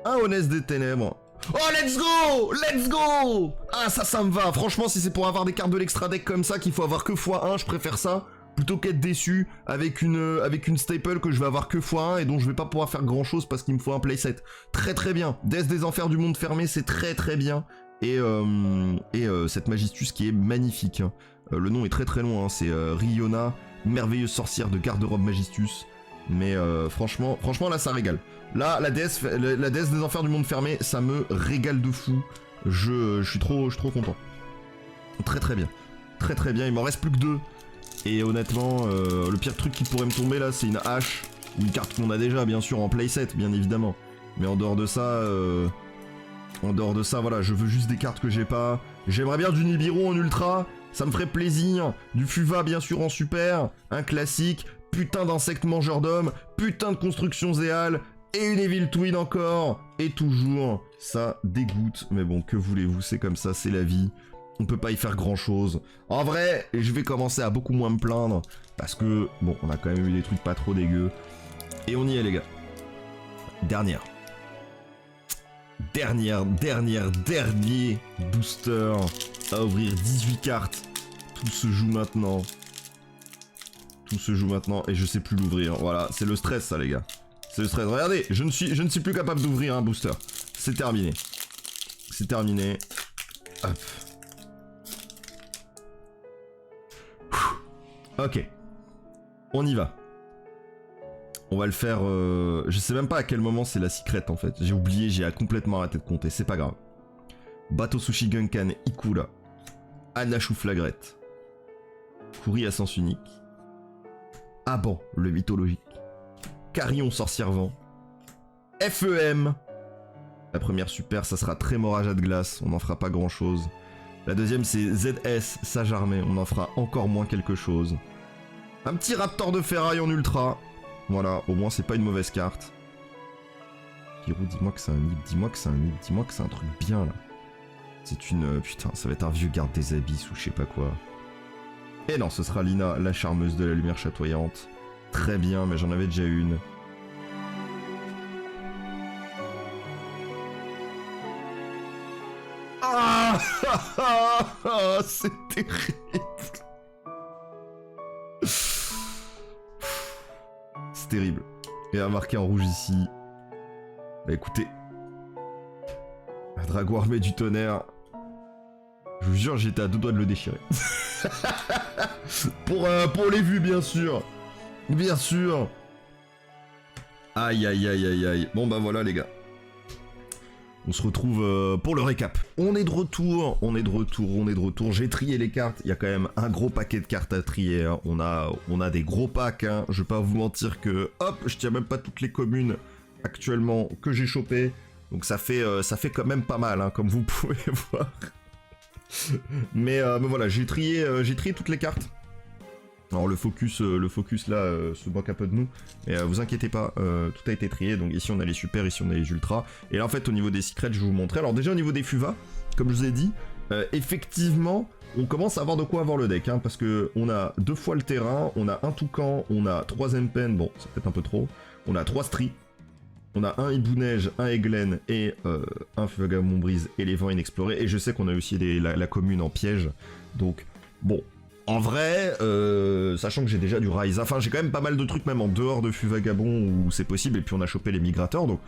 Un Honest des ténèbres. Oh, let's go! Let's go! Ah, ça me va. Franchement, si c'est pour avoir des cartes de l'extra deck comme ça, qu'il faut avoir que x1, je préfère ça. Plutôt qu'être déçu avec une staple que je vais avoir que x1 et dont je vais pas pouvoir faire grand chose parce qu'il me faut un playset. Très très bien. Death des enfers du monde fermé, c'est très très bien. Et cette Magistus qui est magnifique. Hein. Le nom est très très long, hein. C'est Riona, merveilleuse sorcière de garde-robe Magistus. Mais franchement là ça régale. Là, la déesse des enfers du monde fermé, ça me régale de fou. Je suis trop content. Très très bien. Très très bien, il m'en reste plus que 2. Et honnêtement, le pire truc qui pourrait me tomber là, c'est une hache. Ou une carte qu'on a déjà, bien sûr, en playset, bien évidemment. Mais en dehors de ça, voilà, je veux juste des cartes que j'ai pas. J'aimerais bien du Nibiru en ultra, ça me ferait plaisir. Du Fuva, bien sûr, en super. Un classique. Putain d'insecte mangeur d'hommes. Putain de construction zéale. Et une Evil Twin encore. Et toujours, ça dégoûte. Mais bon, que voulez-vous, c'est comme ça, c'est la vie. On peut pas y faire grand chose. En vrai, je vais commencer à beaucoup moins me plaindre. Parce que, bon, on a quand même eu des trucs pas trop dégueux. Et on y est, les gars. Dernier booster à ouvrir 18 cartes. Tout se joue maintenant. Et je sais plus l'ouvrir. Voilà, c'est le stress, ça, les gars. C'est le stress. Regardez, je ne suis plus capable d'ouvrir un booster. C'est terminé. Hop. Ok, on y va. On va le faire... Je sais même pas à quel moment c'est la secrète en fait. J'ai oublié, j'ai complètement arrêté de compter, c'est pas grave. Bateau Sushi Gunkan Ikura. Anashu Flagrette. Kuri à sens unique. Aban, le mythologique. Carillon Sorcière Vent. FEM. La première super, ça sera Trémorage de glace, on n'en fera pas grand chose. La deuxième c'est ZS, Sage Armée, on en fera encore moins quelque chose. Un petit Raptor de ferraille en ultra. Voilà, au moins c'est pas une mauvaise carte. Kirou, dis-moi que c'est un nib, dis-moi que c'est un truc bien là. C'est une... putain, ça va être un vieux garde des abysses ou je sais pas quoi. Et non, ce sera Lina, la charmeuse de la lumière chatoyante. Très bien, mais j'en avais déjà une. Ah, c'est terrible. C'est terrible. Et à marquer en rouge ici. Bah écoutez. Un dragon armé du tonnerre. Je vous jure, j'étais à deux doigts de le déchirer. pour les vues, bien sûr. Bien sûr. Aïe, aïe, aïe, aïe, aïe. Bon bah voilà les gars. On se retrouve pour le récap. On est de retour. J'ai trié les cartes. Il y a quand même un gros paquet de cartes à trier. Hein. On a des gros packs. Hein. Je vais pas vous mentir que, hop, je tiens même pas toutes les communes actuellement que j'ai chopées. Donc ça fait quand même pas mal, hein, comme vous pouvez voir. mais voilà, j'ai trié toutes les cartes. Alors le focus là se moque un peu de nous, mais vous inquiétez pas, tout a été trié, donc ici on a les super, ici on a les ultras, et là en fait au niveau des secrets je vais vous montrer. Alors déjà au niveau des Fuva, comme je vous ai dit, effectivement on commence à avoir de quoi avoir le deck, hein, parce que on a 2 fois le terrain, on a un toucan, on a 3 Empen, bon c'est peut-être un peu trop, on a 3 Stri, on a un Hibou Neige, un Eglen et un Vagabond Brise et les vents inexplorés, et je sais qu'on a aussi la commune en piège, donc bon... En vrai, sachant que j'ai déjà du Rise, enfin j'ai quand même pas mal de trucs même en dehors de Fuvagabond où c'est possible, et puis on a chopé les migrateurs, donc...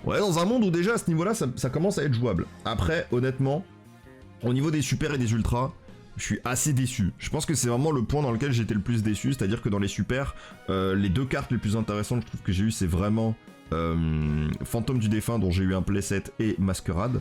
Ouais, dans un monde où déjà à ce niveau-là, ça commence à être jouable. Après, honnêtement, au niveau des super et des ultras, je suis assez déçu. Je pense que c'est vraiment le point dans lequel j'étais le plus déçu, c'est-à-dire que dans les super, les 2 cartes les plus intéressantes je trouve que j'ai eu, c'est vraiment Fantôme du Défunt, dont j'ai eu un playset, et Masquerade,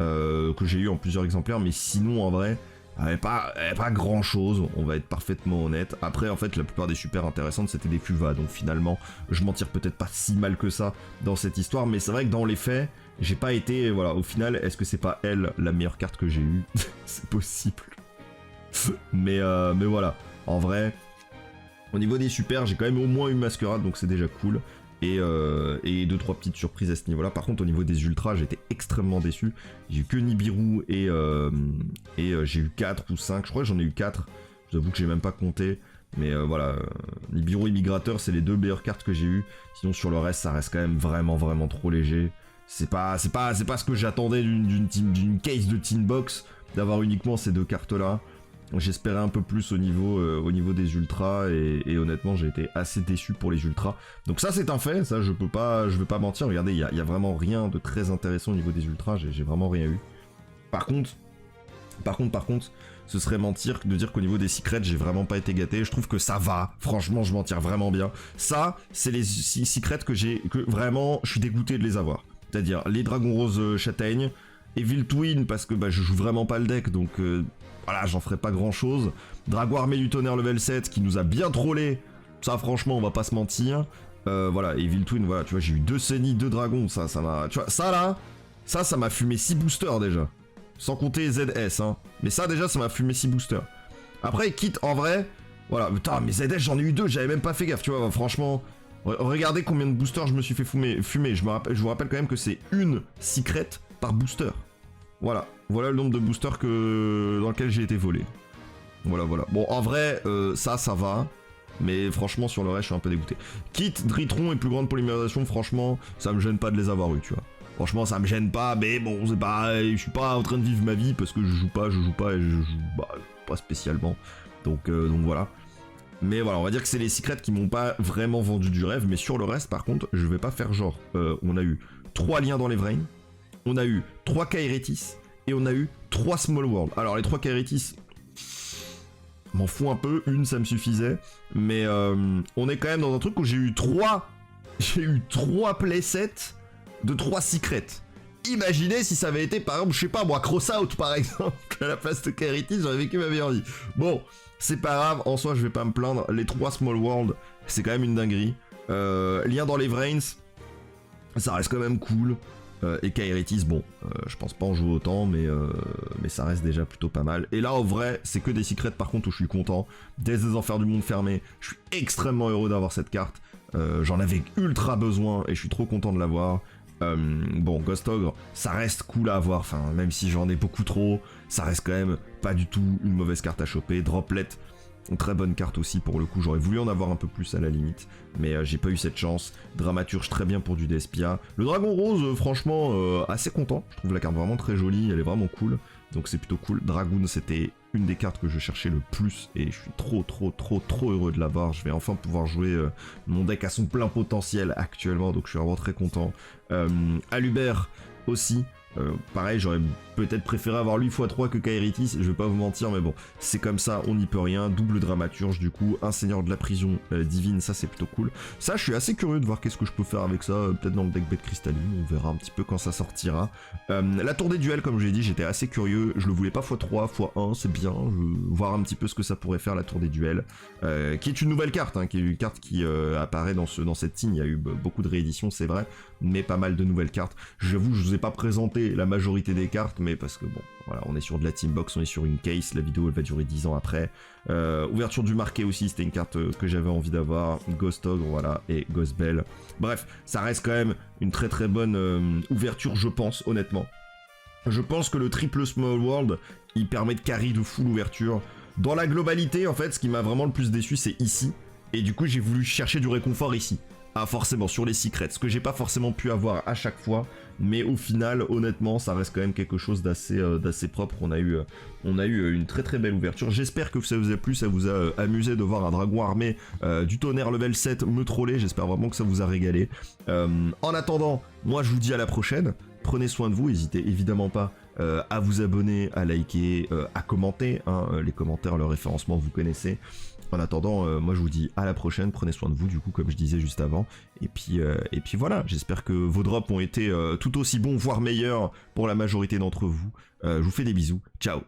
que j'ai eu en plusieurs exemplaires, mais sinon en vrai... Pas grand chose, on va être parfaitement honnête. Après, en fait, la plupart des super intéressantes, c'était des Fuva, donc finalement, je m'en tire peut-être pas si mal que ça dans cette histoire, mais c'est vrai que dans les faits, j'ai pas été, voilà, au final, est-ce que c'est pas elle la meilleure carte que j'ai eue? C'est possible. mais voilà, en vrai, au niveau des super, j'ai quand même au moins eu Masquerade, donc c'est déjà cool. Et 2-3 petites surprises à ce niveau-là. Par contre, au niveau des ultras, j'étais extrêmement déçu. J'ai eu que Nibiru et j'ai eu 4 ou 5. Je crois que j'en ai eu 4. Je vous avoue que j'ai même pas compté. Mais voilà, Nibiru et Migrateur, c'est les 2 meilleures cartes que j'ai eues. Sinon, sur le reste, ça reste quand même vraiment trop léger. C'est pas ce que j'attendais d'une case de Teen Box, d'avoir uniquement ces 2 cartes-là. J'espérais un peu plus au niveau des ultras et honnêtement j'ai été assez déçu pour les ultras. Donc ça c'est un fait, ça je vais pas mentir, regardez, il y a vraiment rien de très intéressant au niveau des ultras, j'ai vraiment rien eu. Par contre, ce serait mentir de dire qu'au niveau des secrets, j'ai vraiment pas été gâté. Je trouve que ça va, franchement je m'en tire vraiment bien. Ça, c'est les secrets que vraiment, je suis dégoûté de les avoir. C'est-à-dire les dragons roses châtaignes, Evil Twin parce que je joue vraiment pas le deck, donc voilà, j'en ferai pas grand chose. Drago armé du tonnerre level 7 qui nous a bien trollé. Ça franchement on va pas se mentir. Voilà, Evil Twin, voilà, tu vois, j'ai eu 2 Sunny, 2 dragons, ça m'a. Tu vois, ça là, ça m'a fumé 6 boosters déjà. Sans compter ZS, hein. Mais ça déjà ça m'a fumé 6 boosters. Après, quitte en vrai. Voilà, putain, mais ZS j'en ai eu 2, j'avais même pas fait gaffe, tu vois, franchement. Regardez combien de boosters je me suis fait fumer. Je vous rappelle quand même que c'est une secret par booster. Voilà le nombre de boosters dans lequel j'ai été volé. Voilà. Bon, en vrai, ça va. Mais franchement, sur le reste, je suis un peu dégoûté. Quitte Dritron et plus grande polymérisation, franchement, ça me gêne pas de les avoir eu, tu vois. Franchement, ça me gêne pas, mais bon, c'est pas... Je suis pas en train de vivre ma vie parce que je joue pas et je joue pas spécialement. Donc voilà. Mais voilà, on va dire que c'est les secrets qui m'ont pas vraiment vendu du rêve, mais sur le reste, par contre, je vais pas faire genre. On a eu 3 liens dans les Vrain, on a eu 3 Kairetis, et on a eu 3 Small World. Alors les 3 Kairetis, m'en fous un peu, une ça me suffisait, mais on est quand même dans un truc où j'ai eu 3 playsets de 3 secrets. Imaginez si ça avait été par exemple, je sais pas moi, Crossout par exemple, à la place de Kairetis, j'aurais vécu ma meilleure vie. Bon, c'est pas grave, en soi je vais pas me plaindre, les 3 Small World, c'est quand même une dinguerie. Lien dans les Vrains, ça reste quand même cool. Et Kairetis, bon, je pense pas en jouer autant, mais ça reste déjà plutôt pas mal. Et là, en vrai, c'est que des secrets par contre où je suis content. Death des Enfers du Monde fermé, je suis extrêmement heureux d'avoir cette carte. J'en avais ultra besoin et je suis trop content de l'avoir. Bon, Ghost Ogre, ça reste cool à avoir, enfin, même si j'en ai beaucoup trop, ça reste quand même pas du tout une mauvaise carte à choper. Droplet, une très bonne carte aussi pour le coup, j'aurais voulu en avoir un peu plus à la limite, mais j'ai pas eu cette chance. Dramaturge très bien pour du Despia. Le Dragon Rose, franchement, assez content, je trouve la carte vraiment très jolie, elle est vraiment cool, donc c'est plutôt cool. Dragoon, c'était une des cartes que je cherchais le plus, et je suis trop heureux de l'avoir. Je vais enfin pouvoir jouer mon deck à son plein potentiel actuellement, donc je suis vraiment très content. Alubert aussi. Pareil, j'aurais peut-être préféré avoir lui x3 que Kairetis, je vais pas vous mentir, mais bon, c'est comme ça, on n'y peut rien. Double dramaturge du coup, un seigneur de la prison divine, ça c'est plutôt cool. Ça, je suis assez curieux de voir qu'est-ce que je peux faire avec ça, peut-être dans le deck bête cristalline, on verra un petit peu quand ça sortira. La tour des duels, comme je l'ai dit, j'étais assez curieux, je le voulais pas x3, x1, c'est bien, je veux voir un petit peu ce que ça pourrait faire la tour des duels, qui est une nouvelle carte, hein, qui est une carte qui apparaît dans cette team. Il y a eu beaucoup de rééditions, c'est vrai, mais pas mal de nouvelles cartes. J'avoue, je vous ai pas présenté la majorité des cartes, mais parce que bon, voilà, on est sur de la team box, on est sur une case, la vidéo elle va durer 10 ans après. Ouverture du marqué aussi, c'était une carte que j'avais envie d'avoir. Ghost Ogre, voilà, et Ghost Bell. Bref, ça reste quand même une très bonne ouverture, je pense, honnêtement. Je pense que le triple Small World, il permet de carry de full ouverture. Dans la globalité, en fait, ce qui m'a vraiment le plus déçu, c'est ici. Et du coup, j'ai voulu chercher du réconfort ici. Ah, forcément, sur les secrets, ce que j'ai pas forcément pu avoir à chaque fois, mais au final, honnêtement, ça reste quand même quelque chose d'assez propre. On a eu une très belle ouverture. J'espère que ça vous a plu, ça vous a amusé de voir un dragon armé du tonnerre level 7 me troller. J'espère vraiment que ça vous a régalé. En attendant, moi je vous dis à la prochaine. Prenez soin de vous, n'hésitez évidemment pas à vous abonner, à liker, à commenter. Hein, les commentaires, le référencement, vous connaissez. En attendant, moi je vous dis à la prochaine, prenez soin de vous du coup comme je disais juste avant, et puis voilà, j'espère que vos drops ont été tout aussi bons, voire meilleurs pour la majorité d'entre vous. Je vous fais des bisous, ciao.